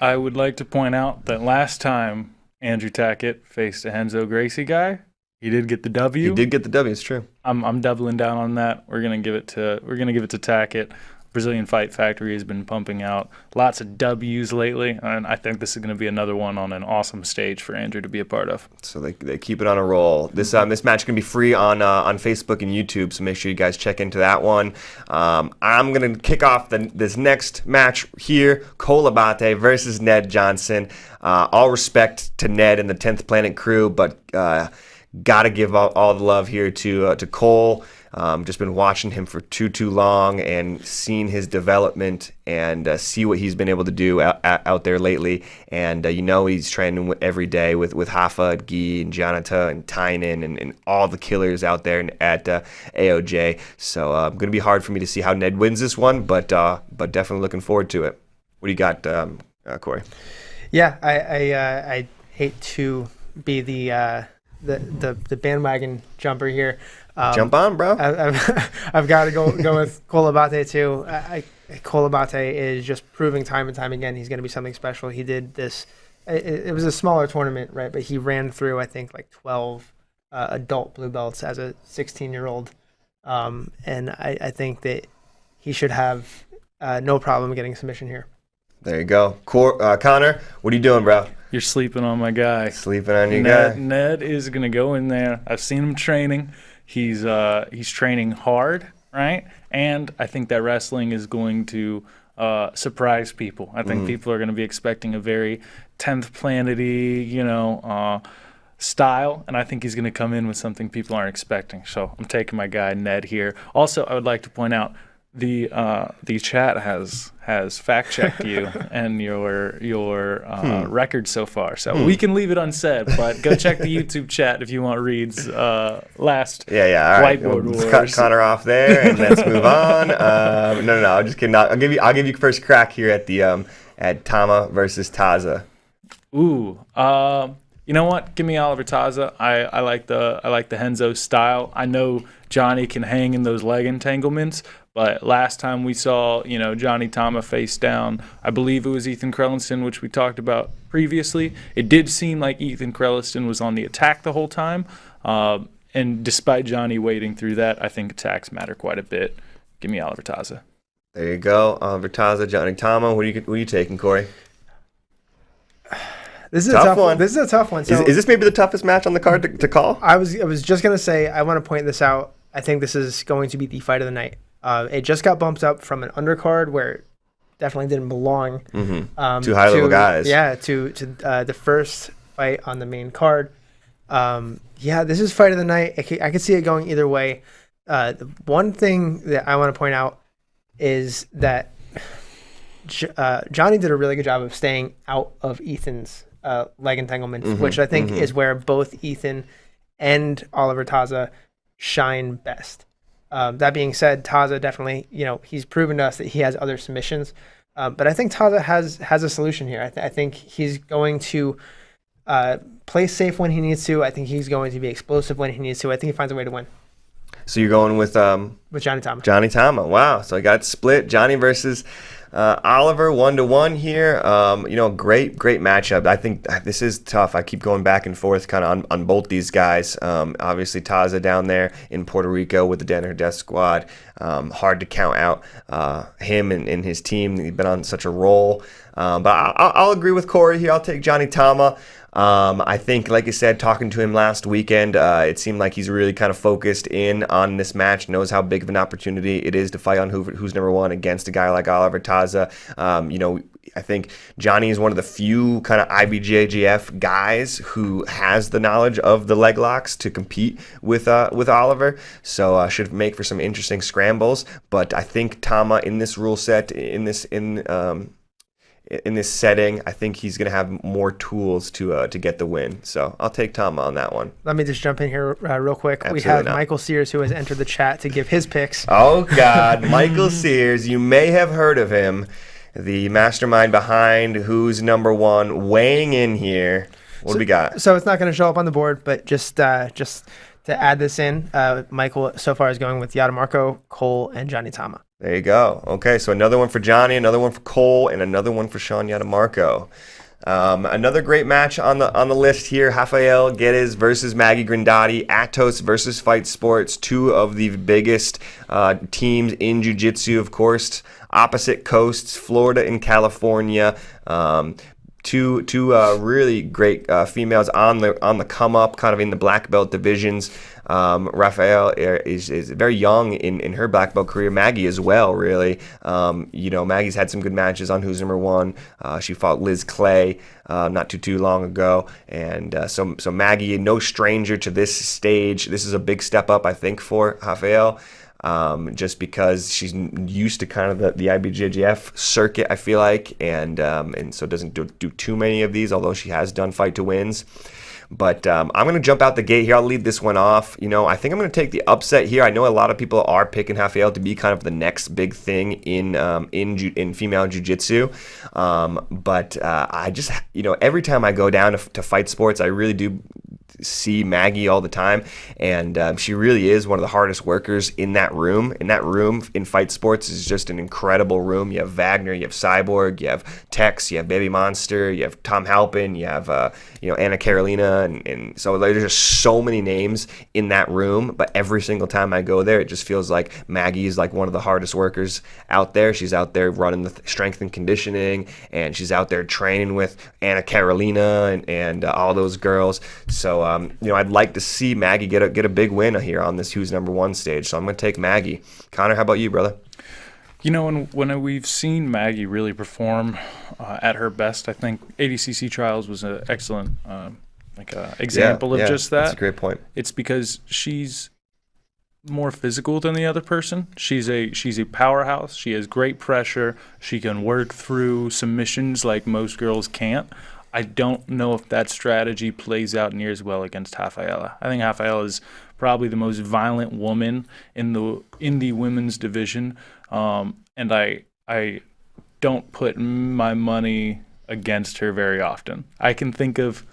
I would like to point out that last time Andrew Tackett faced a Renzo Gracie guy, he did get the W. He did get the W. It's true. I'm doubling down on that. We're gonna give it to Tackett. Brazilian Fight Factory has been pumping out lots of W's lately, and I think this is going to be another one on an awesome stage for Andrew to be a part of. So they keep it on a roll. This match can be free on Facebook and YouTube, so make sure you guys check into that one. I'm going to kick off this next match here, Colabate versus Ned Johnson. All respect to Ned and the 10th Planet crew, but got to give all the love here to Cole. Just been watching him for too long and seen his development and see what he's been able to do out there lately. And he's training every day with Hafa, Guy, and Janata, and Tynan, and all the killers out there at AOJ. So going to be hard for me to see how Ned wins this one, but definitely looking forward to it. What do you got, Corey? Yeah, I hate to be the bandwagon jumper here. Jump on, bro. I've got to go with Colabate too. Colabate is just proving time and time again he's going to be something special. He did this. It was a smaller tournament, right? But he ran through, I think, like 12 adult blue belts as a 16-year-old. And I think that he should have no problem getting a submission here. There you go. Connor, what are you doing, bro? You're sleeping on my guy. Sleeping on your guy. Ned is going to go in there. I've seen him training. He's training hard, right? And I think that wrestling is going to surprise people. I think people are going to be expecting a very 10th Planet-y, style, and I think he's going to come in with something people aren't expecting. So I'm taking my guy Ned here. Also, I would like to point out the chat has fact checked you and your record so far. So we can leave it unsaid, but go check the YouTube chat if you want Reed's last all right. whiteboard We'll wars. cut Connor off there and let's move on. No, I'm just kidding. I'll give you first crack here at the at Tama versus Taza. Ooh, you know what? Give me Oliver Taza. I like the Renzo style. I know Johnny can hang in those leg entanglements, but last time we saw, Johnny Tama face down, I believe it was Ethan Krelliston, which we talked about previously. It did seem like Ethan Krelliston was on the attack the whole time, and despite Johnny wading through that, I think attacks matter quite a bit. Give me Oliver Taza. There you go, Oliver Taza, Johnny Tama. What are you taking, Corey? This is a tough one. This is a tough one. So is this maybe the toughest match on the card to call? I was just gonna say I want to point this out. I think this is going to be the fight of the night. It just got bumped up from an undercard where it definitely didn't belong. Two high level guys. Yeah, to the first fight on the main card. This is fight of the night. I could see it going either way. One thing that I want to point out is that Johnny did a really good job of staying out of Ethan's leg entanglements, which I think is where both Ethan and Oliver Taza shine best. That being said, Taza definitely, he's proven to us that he has other submissions. But I think Taza has a solution here. I think he's going to play safe when he needs to. I think he's going to be explosive when he needs to. I think he finds a way to win. So you're going with Johnny Tama. Johnny Tama. Wow. So I got split. Johnny versus Oliver 1-1 here. Great matchup. I think this is tough. I keep going back and forth kind of on both these guys. Obviously Taza down there in Puerto Rico with the Denver Death Squad. Hard to count out him and his team. He's been on such a roll. But I'll agree with Corey here. I'll take Johnny Tama. I think, like I said, talking to him last weekend, it seemed like he's really kind of focused in on this match, knows how big of an opportunity it is to fight on who's number one against a guy like Oliver Taza. I think Johnny is one of the few kind of IBJJF guys who has the knowledge of the leg locks to compete with Oliver, so should make for some interesting scrambles. But I think Tama in this rule set, in this setting, I think he's going to have more tools to get the win. So I'll take Tama on that one. Let me just jump in here real quick. Absolutely we have not. Michael Sears, who has entered the chat to give his picks. Oh, God. Michael Sears. You may have heard of him. The mastermind behind Who's Number One, weighing in here. What do we got? So it's not going to show up on the board, but just to add this in, Michael so far is going with Yadamarco, Cole, and Johnny Tama. There you go. Okay, so another one for Johnny, another one for Cole, and another one for Sean Yadamarco. Another great match on the list here: Rafael Guerrez versus Maggie Grandaddy, Atos versus Fight Sports, two of the biggest teams in jiu-jitsu, of course. Opposite coasts, Florida and California. Two really great females on the come up, kind of in the black belt divisions. Rafael is very young in her black belt career. Maggie as well, really. Maggie's had some good matches on Who's Number One. She fought Liz Clay not too long ago, and so Maggie, no stranger to this stage. This is a big step up, I think, for Rafael. Just because she's used to kind of the IBJJF circuit, I feel like, and so doesn't do too many of these, although she has done fight to wins. But I'm going to jump out the gate here. I'll lead this one off. I think I'm going to take the upset here. I know a lot of people are picking Rafael to be kind of the next big thing in female jiu-jitsu. But I just, every time I go down to Fight Sports, I really do see Maggie all the time, and she really is one of the hardest workers in that room. In Fight Sports is just an incredible room. You have Vagner, you have Cyborg, you have Tex, you have Baby Monster, you have Tom Halpin, you have Anna Carolina, and so there's just so many names in that room. But every single time I go there, it just feels like Maggie is like one of the hardest workers out there. She's out there running the strength and conditioning, and she's out there training with Anna Carolina and all those girls. So I'd like to see Maggie get a big win here on this Who's Number One stage. So I'm going to take Maggie. Connor, how about you, brother? When we've seen Maggie really perform at her best, I think ADCC Trials was an excellent example of just that. That's a great point. It's because she's more physical than the other person. She's a powerhouse. She has great pressure. She can work through submissions like most girls can't. I don't know if that strategy plays out near as well against Rafaela. I think Rafaela is probably the most violent woman in the women's division, and I don't put my money against her very often. I can think of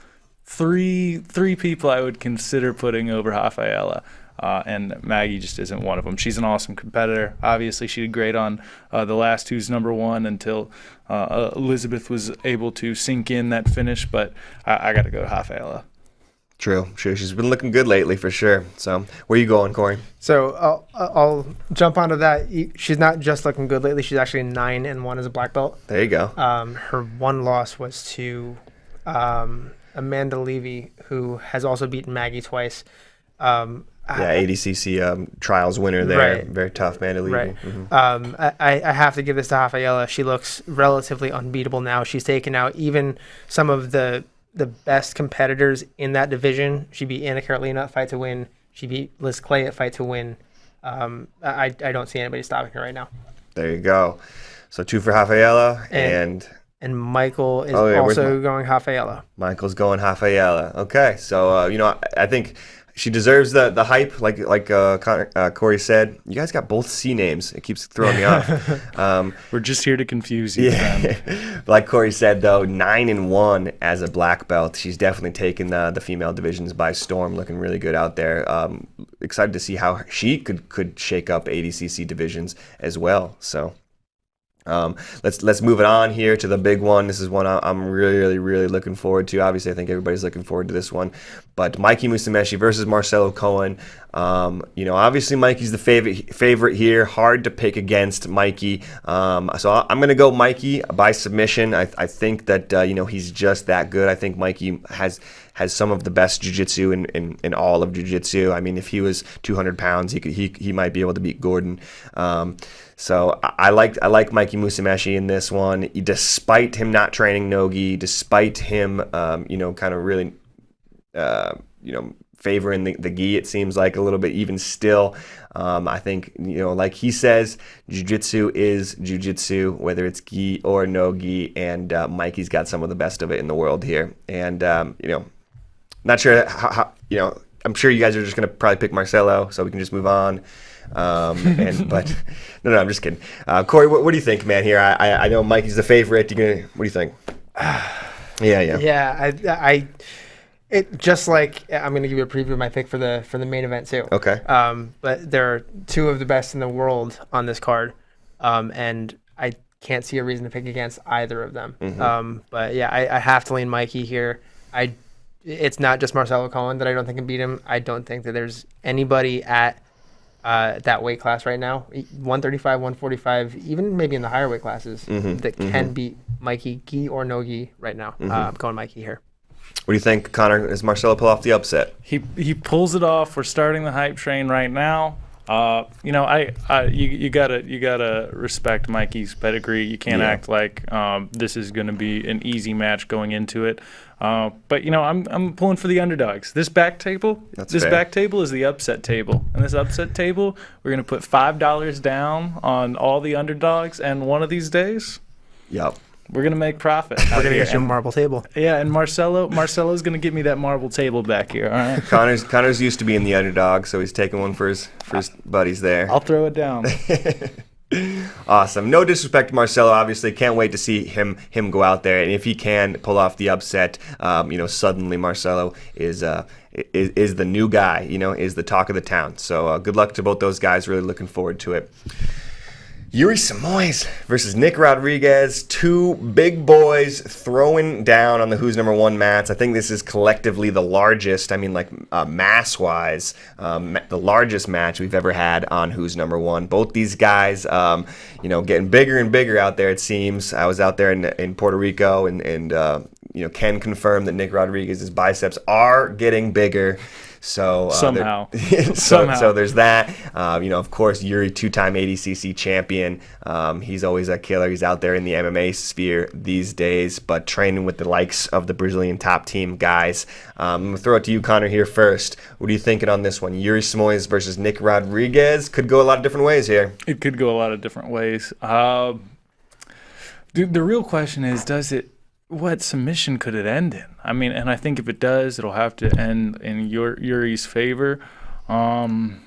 three people I would consider putting over Rafaela. And Maggie just isn't one of them. She's an awesome competitor. Obviously, she did great on the last Who's Number One until Elizabeth was able to sink in that finish. But I got to go to Rafaela. True. She's been looking good lately for sure. So where you going, Corey? So I'll jump onto that. She's not just looking good lately. She's actually 9-1 as a black belt. There you go. Her one loss was to Amanda Levy, who has also beaten Maggie twice. ADCC Trials winner there. Right. Very tough, man to leave. Right. Mm-hmm. I have to give this to Rafaela. She looks relatively unbeatable now. She's taken out even some of the best competitors in that division. She beat Anna Carolina at Fight to Win. She beat Liz Clay at Fight to Win. I don't see anybody stopping her right now. There you go. So 2 for Rafaela and Michael is also going Rafaela. Michael's going Rafaela. Okay, so I think she deserves the hype, like Corey said. You guys got both C names. It keeps throwing me off. We're just here to confuse you. Yeah. Like Corey said, though, 9-1 as a black belt. She's definitely taken the female divisions by storm. Looking really good out there. Excited to see how she could shake up ADCC divisions as well. So. Let's move it on here to the big one. This is one I'm really, really looking forward to. Obviously, I think everybody's looking forward to this one. But Mikey Mustameshi versus Marcelo Cohen. Obviously Mikey's the favorite here. Hard to pick against Mikey. So I'm going to go Mikey by submission. I think that he's just that good. I think Mikey has some of the best jiu-jitsu in all of jiu-jitsu. I mean, if he was 200 pounds, he might be able to beat Gordon. So I like Mikey Mustameshi in this one, despite him not training no-gi, despite him, kind of really, favoring the gi, it seems like a little bit. Even still, I think, like he says, jiu-jitsu is jiu-jitsu, whether it's gi or no gi, and Mikey's got some of the best of it in the world here. And, not sure how I'm sure you guys are just going to probably pick Marcelo, so we can just move on. But no, I'm just kidding. Corey, what do you think, man? Here, I know Mikey's the favorite. What do you think? Yeah. It just like I'm going to give you a preview of my pick for the main event too. Okay. But there are 2 of the best in the world on this card, and I can't see a reason to pick against either of them. Mm-hmm. But yeah, I have to lean Mikey here. It's not just Marcelo Cohen that I don't think can beat him. I don't think that there's anybody at that weight class right now, 135, 145, even maybe in the higher weight classes, that can beat Mikey, gi or no gi right now. I'm going Mikey here. What do you think, Connor? Does Marcelo pull off the upset? He pulls it off. We're starting the hype train right now. You gotta respect Mikey's pedigree. You can't act like this is going to be an easy match going into it. But I'm pulling for the underdogs. This back table is the upset table, and this upset table, we're gonna put $5 down on all the underdogs, and one of these days, we're gonna make profit. We're gonna get you a marble table. Yeah, and Marcelo's gonna give me that marble table back here. All right. Connor's used to being the underdog, so he's taking one for his buddies there. I'll throw it down. Awesome. No disrespect to Marcelo, obviously. Can't wait to see him go out there, and if he can pull off the upset, suddenly Marcelo is the new guy. Is the talk of the town. So good luck to both those guys. Really looking forward to it. Yuri Smoys versus Nick Rodriguez, 2 big boys throwing down on the Who's Number 1 mats. I think this is collectively the largest, mass-wise, the largest match we've ever had on Who's Number 1. Both these guys, getting bigger and bigger out there, it seems. I was out there in Puerto Rico, and can confirm that Nick Rodriguez's biceps are getting bigger. So somehow. So there's that. Of course, Yuri, 2-time ADCC champion. He's always a killer. He's out there in the MMA sphere these days, but training with the likes of the Brazilian top team guys. I'm going to throw it to you, Connor, here first. What are you thinking on this one? Yuri Smoys versus Nick Rodriguez. Could go a lot of different ways here. It could go a lot of different ways. The real question is, what submission could it end in? I mean, and I think if it does, it'll have to end in Yuri's favor. You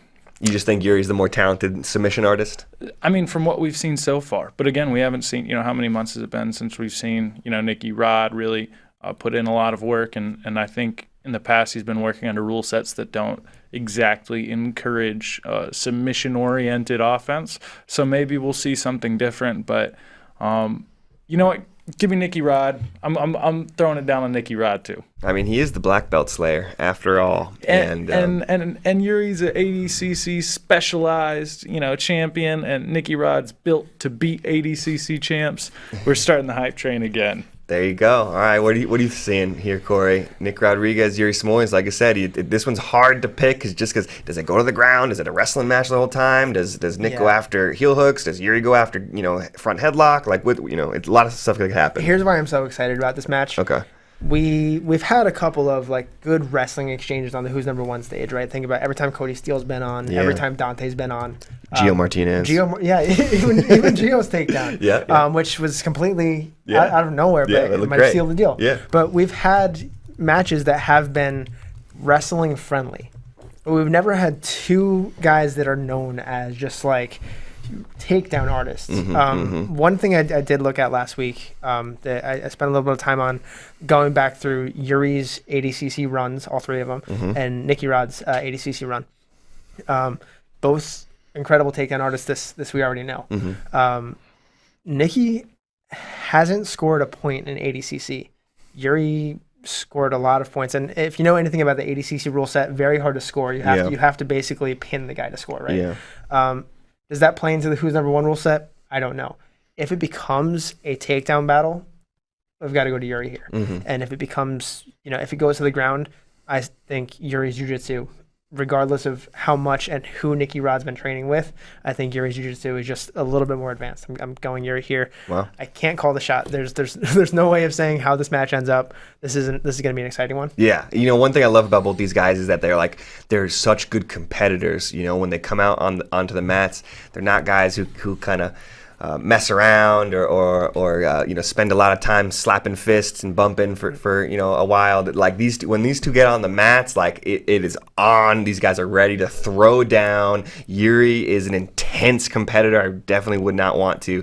just think Yuri's the more talented submission artist? I mean, from what we've seen so far. But again, we haven't seen, how many months has it been since we've seen, Nicky Rod really put in a lot of work. And I think in the past he's been working under rule sets that don't exactly encourage submission-oriented offense. So maybe we'll see something different. But you know what? Give me Nicky Rod. I'm throwing it down on Nicky Rod too. I mean, he is the black belt slayer after all. And Yuri's an ADCC specialized, champion, and Nicky Rod's built to beat ADCC champs. We're starting the hype train again. There you go. All right, what are you seeing here, Corey? Nick Rodriguez, Yuri Smoys. Like I said, this one's hard to pick because does it go to the ground? Is it a wrestling match the whole time? Does Nick go after heel hooks? Does Yuri go after front headlock? It's a lot of stuff that could happen. Here's why I'm so excited about this match. Okay. we've had a couple of like good wrestling exchanges on the Who's Number One stage, right? Think about every time Cody Steele's been on, every time Dante's been on. Gio Martinez. Even Gio's takedown. Which was completely out of nowhere, but it might have sealed the deal. Yeah. But we've had matches that have been wrestling friendly. We've never had two guys that are known as just like takedown artists. One thing I did look at last week that I spent a little bit of time on going back through Yuri's ADCC runs, all three of them, and Nicky Rod's ADCC run. Both incredible takedown artists. This we already know. Nicky hasn't scored a point in ADCC. Yuri scored a lot of points, and if you know anything about the ADCC rule set, very hard to score. You have to basically pin the guy to score, right? Does that play into the Who's Number One rule set? I don't know. If it becomes a takedown battle, we've got to go to Yuri here. And if it becomes, if it goes to the ground, I think Yuri's jiu-jitsu, regardless of how much and who Nicky Rod's been training with, I think Yuri's jiu-jitsu is just a little bit more advanced. I'm going Yuri here. Wow. I can't call the shot. There's no way of saying how this match ends up. This is going to be an exciting one. Yeah. One thing I love about both these guys is that they're such good competitors. When they come out onto the mats, they're not guys who kind of mess around or spend a lot of time slapping fists and bumping for a while. Like when these two get on the mats, like it is on. These guys are ready to throw down. Yuri is an intense competitor. I definitely would not want to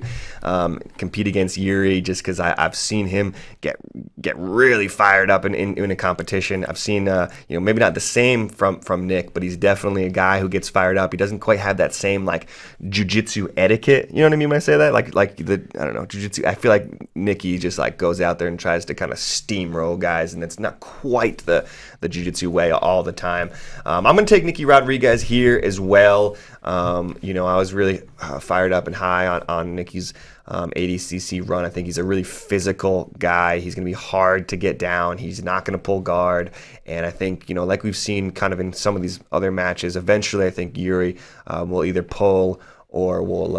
compete against Yuri just because I've seen him get really fired up in a competition. I've seen maybe not the same from Nick, but he's definitely a guy who gets fired up. He doesn't quite have that same like jiu-jitsu etiquette. You know what I mean when I say that? Like the I don't know, jiu-jitsu. I feel like Nicky just like goes out there and tries to kind of steamroll guys, and it's not quite the jiu-jitsu way all the time. I'm gonna take Nicky Rodriguez here as well. I was really fired up and high on Nicky's ADCC run. I think he's a really physical guy. He's going to be hard to get down. He's not going to pull guard. And I think, like we've seen kind of in some of these other matches, eventually I think Yuri will either pull or will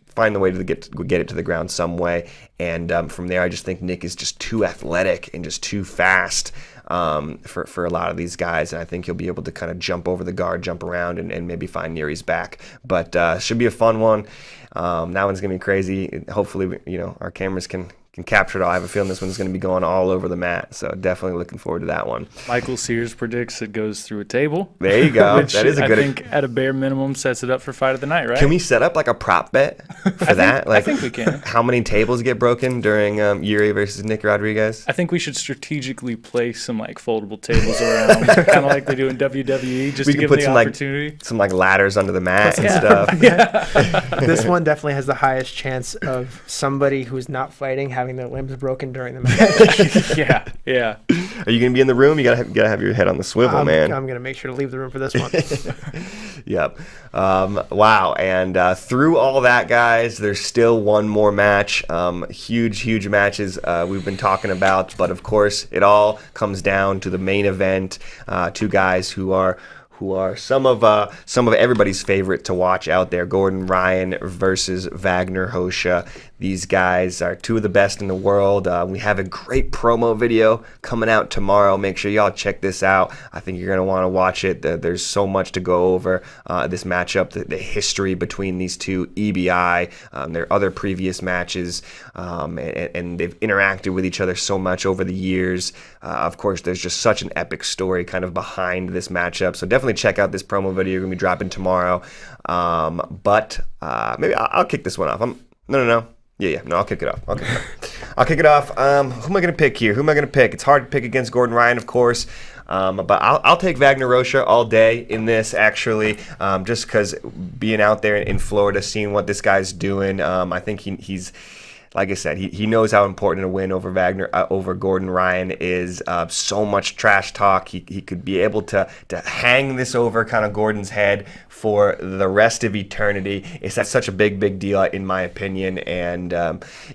find the way to get it to the ground some way. And from there, I just think Nick is just too athletic and just too fast for a lot of these guys, and I think he'll be able to kind of jump over the guard, jump around, and maybe find Yuri's back. But should be a fun one. That one's gonna be crazy. Hopefully, our cameras can capture it all. I have a feeling this one's going to be going all over the mat, so definitely looking forward to that one. Michael Sears predicts it goes through a table. There you go. Which that is a good. I think at a bare minimum sets it up for fight of the night, right? Can we set up like a prop bet for that? I think we can. How many tables get broken during Yuri versus Nick Rodriguez? I think we should strategically place some like foldable tables around, kind of like they do in WWE, just to give them the opportunity. Some like ladders under the mat and stuff. This one definitely has the highest chance of somebody who's not fighting having their limbs broken during the match. Yeah. Are you gonna be in the room? You gotta have your head on the swivel, man. I'm gonna make sure to leave the room for this one. Yep. Wow. And through all that, guys, there's still one more match. Huge matches we've been talking about, but of course, it all comes down to the main event. Two guys who are some of everybody's favorite to watch out there. Gordon Ryan versus Vagner Hosha. These guys are two of the best in the world. We have a great promo video coming out tomorrow. Make sure y'all check this out. I think you're going to want to watch it. There's so much to go over this matchup, the history between these two, EBI, their other previous matches, and they've interacted with each other so much over the years. Of course, there's just such an epic story kind of behind this matchup. So definitely check out this promo video. We're going to be dropping tomorrow. But maybe I'll kick this one off. No. Yeah. No, I'll kick it off. I'll kick it off. Who am I going to pick here? It's hard to pick against Gordon Ryan, of course. But I'll take Vagner Hosha all day in this, actually, just because being out there in Florida, seeing what this guy's doing, I think he's... Like I said, he knows how important a win over over Gordon Ryan is. So much trash talk. He could be able to hang this over kind of Gordon's head for the rest of eternity. It's such a big deal, in my opinion. And,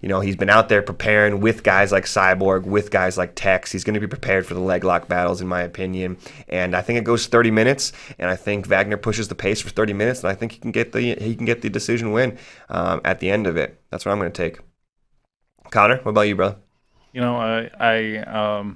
he's been out there preparing with guys like Cyborg, with guys like Tex. He's going to be prepared for the leg lock battles, in my opinion. And I think it goes 30 minutes. And I think Vagner pushes the pace for 30 minutes. And I think he can get the decision win at the end of it. That's what I'm going to take. Connor, what about you, brother? I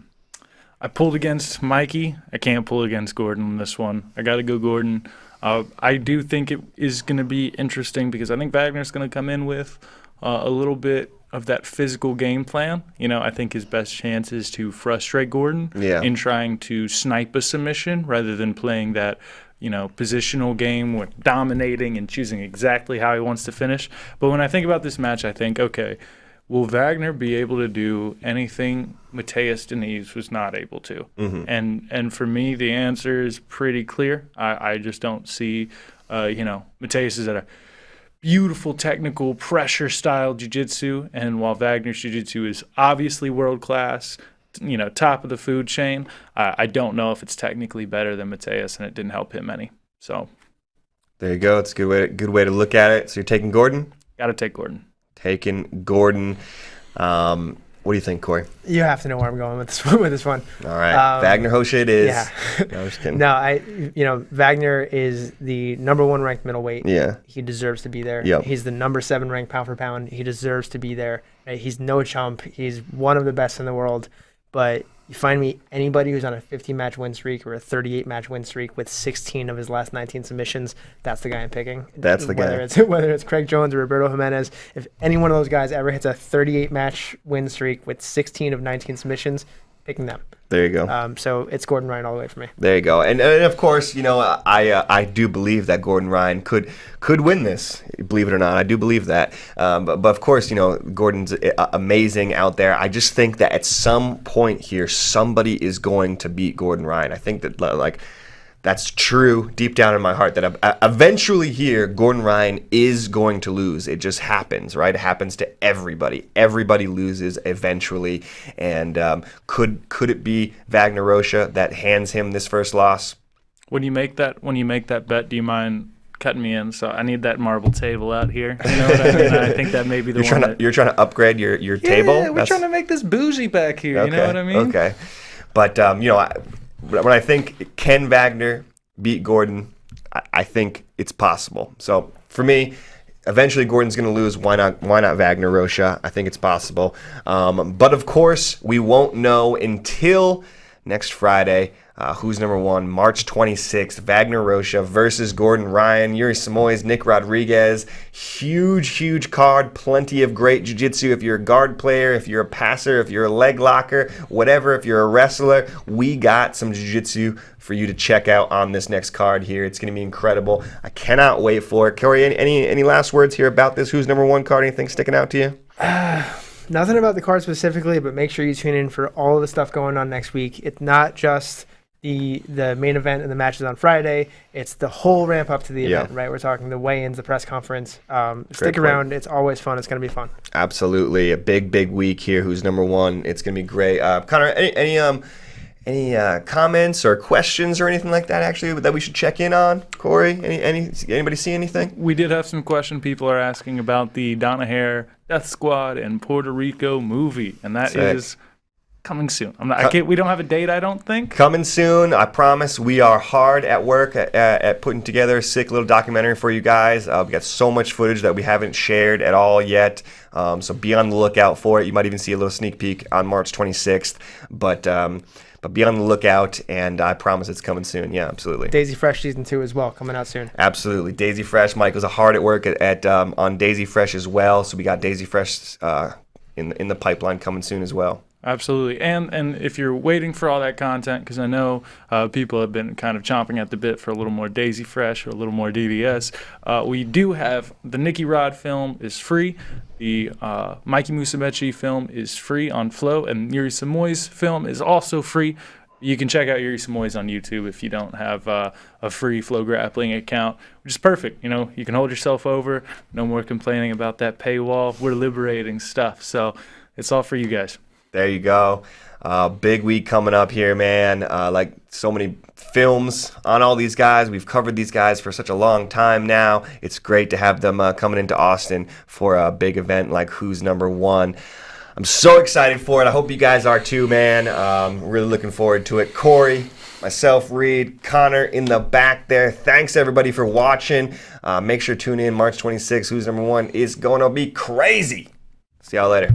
pulled against Mikey. I can't pull against Gordon on this one. I got to go Gordon. I do think it is going to be interesting because I think Wagner's going to come in with a little bit of that physical game plan. I think his best chance is to frustrate Gordon in trying to snipe a submission rather than playing that, positional game with dominating and choosing exactly how he wants to finish. But when I think about this match, I think, okay, will Wagner be able to do anything Mateus Diniz was not able to? Mm-hmm. And for me, the answer is pretty clear. I just don't see, Mateus is at a beautiful technical pressure style jiu-jitsu, and while Wagner's jiu-jitsu is obviously world-class, top of the food chain, I don't know if it's technically better than Mateus, and it didn't help him any. So there you go. It's a good way to look at it. So you're taking Gordon? Got to take Gordon. Taking Gordon. What do you think, Corey? You have to know where I'm going with this one. All right, Wagner Hosha it is. Yeah. No, I'm just kidding. No, Wagner is the number 1 ranked middleweight. Yeah. He deserves to be there. Yep. He's the number 7 ranked pound for pound. He deserves to be there. Right? He's no chump. He's one of the best in the world. But you find me anybody who's on a 50-match win streak or a 38-match win streak with 16 of his last 19 submissions, that's the guy I'm picking. That's the guy. Whether it's Craig Jones or Roberto Jimenez, if any one of those guys ever hits a 38-match win streak with 16 of 19 submissions, picking them. There you go. So it's Gordon Ryan all the way for me. There you go. And of course, I do believe that Gordon Ryan could win this. Believe it or not, I do believe that. But of course, Gordon's amazing out there. I just think that at some point here, somebody is going to beat Gordon Ryan. I think that that's true deep down in my heart, that eventually here, Gordon Ryan is going to lose. It just happens, right? It happens to everybody. Everybody loses eventually. And could it be Vagner Rocha that hands him this first loss? When you make that bet, do you mind cutting me in? So I need that marble table out here. You know what I mean? I think that may be You're trying to upgrade your table? Yeah, we're trying to make this bougie back here. Okay, you know what I mean? Okay. But, when I think can Wagner beat Gordon, I think it's possible. So for me, eventually Gordon's going to lose. Why not Wagner Rocha? I think it's possible. But of course, we won't know until next Friday. Who's number 1? March 26th, Wagner Rocha versus Gordon Ryan, Yuri Smoys, Nick Rodriguez. Huge card. Plenty of great jiu-jitsu. If you're a guard player, if you're a passer, if you're a leg locker, whatever, if you're a wrestler, we got some jiu-jitsu for you to check out on this next card here. It's going to be incredible. I cannot wait for it. Corey, any last words here about this Who's Number 1 card? Anything sticking out to you? Nothing about the card specifically, but make sure you tune in for all of the stuff going on next week. It's not just the main event and the matches on Friday. It's the whole ramp up to the event, right? We're talking the weigh-ins, the press conference. Stick around. It's always fun. It's going to be fun. Absolutely. A big week here. Who's number 1? It's going to be great. Connor, any comments or questions or anything like that actually that we should check in on? Corey, anybody see anything? We did have some question. People are asking about the Donna Hare Death Squad and Puerto Rico movie, and that is coming soon. We don't have a date, I don't think. Coming soon, I promise. We are hard at work at putting together a sick little documentary for you guys. We got so much footage that we haven't shared at all yet, so be on the lookout for it. You might even see a little sneak peek on March 26th, but be on the lookout, and I promise it's coming soon. Yeah, absolutely. Daisy Fresh Season 2 as well, coming out soon. Absolutely. Daisy Fresh. Michael's hard at work on Daisy Fresh as well, so we got Daisy Fresh in the pipeline coming soon as well. Absolutely. And if you're waiting for all that content, because I know people have been kind of chomping at the bit for a little more Daisy Fresh or a little more DDS, we do have the Nicky Rod film is free. The Mikey Mustameshi film is free on Flow, and Yuri Samoyez film is also free. You can check out Yuri Samoyez on YouTube if you don't have a free FloGrappling account, which is perfect. You can hold yourself over. No more complaining about that paywall. We're liberating stuff. So it's all for you guys. There you go. Big week coming up here, man. Like so many films on all these guys. We've covered these guys for such a long time now. It's great to have them coming into Austin for a big event like Who's Number 1. I'm so excited for it. I hope you guys are too, man. Really looking forward to it. Corey, myself, Reed, Connor in the back there. Thanks, everybody, for watching. Make sure to tune in March 26th. Who's Number 1 is going to be crazy. See y'all later.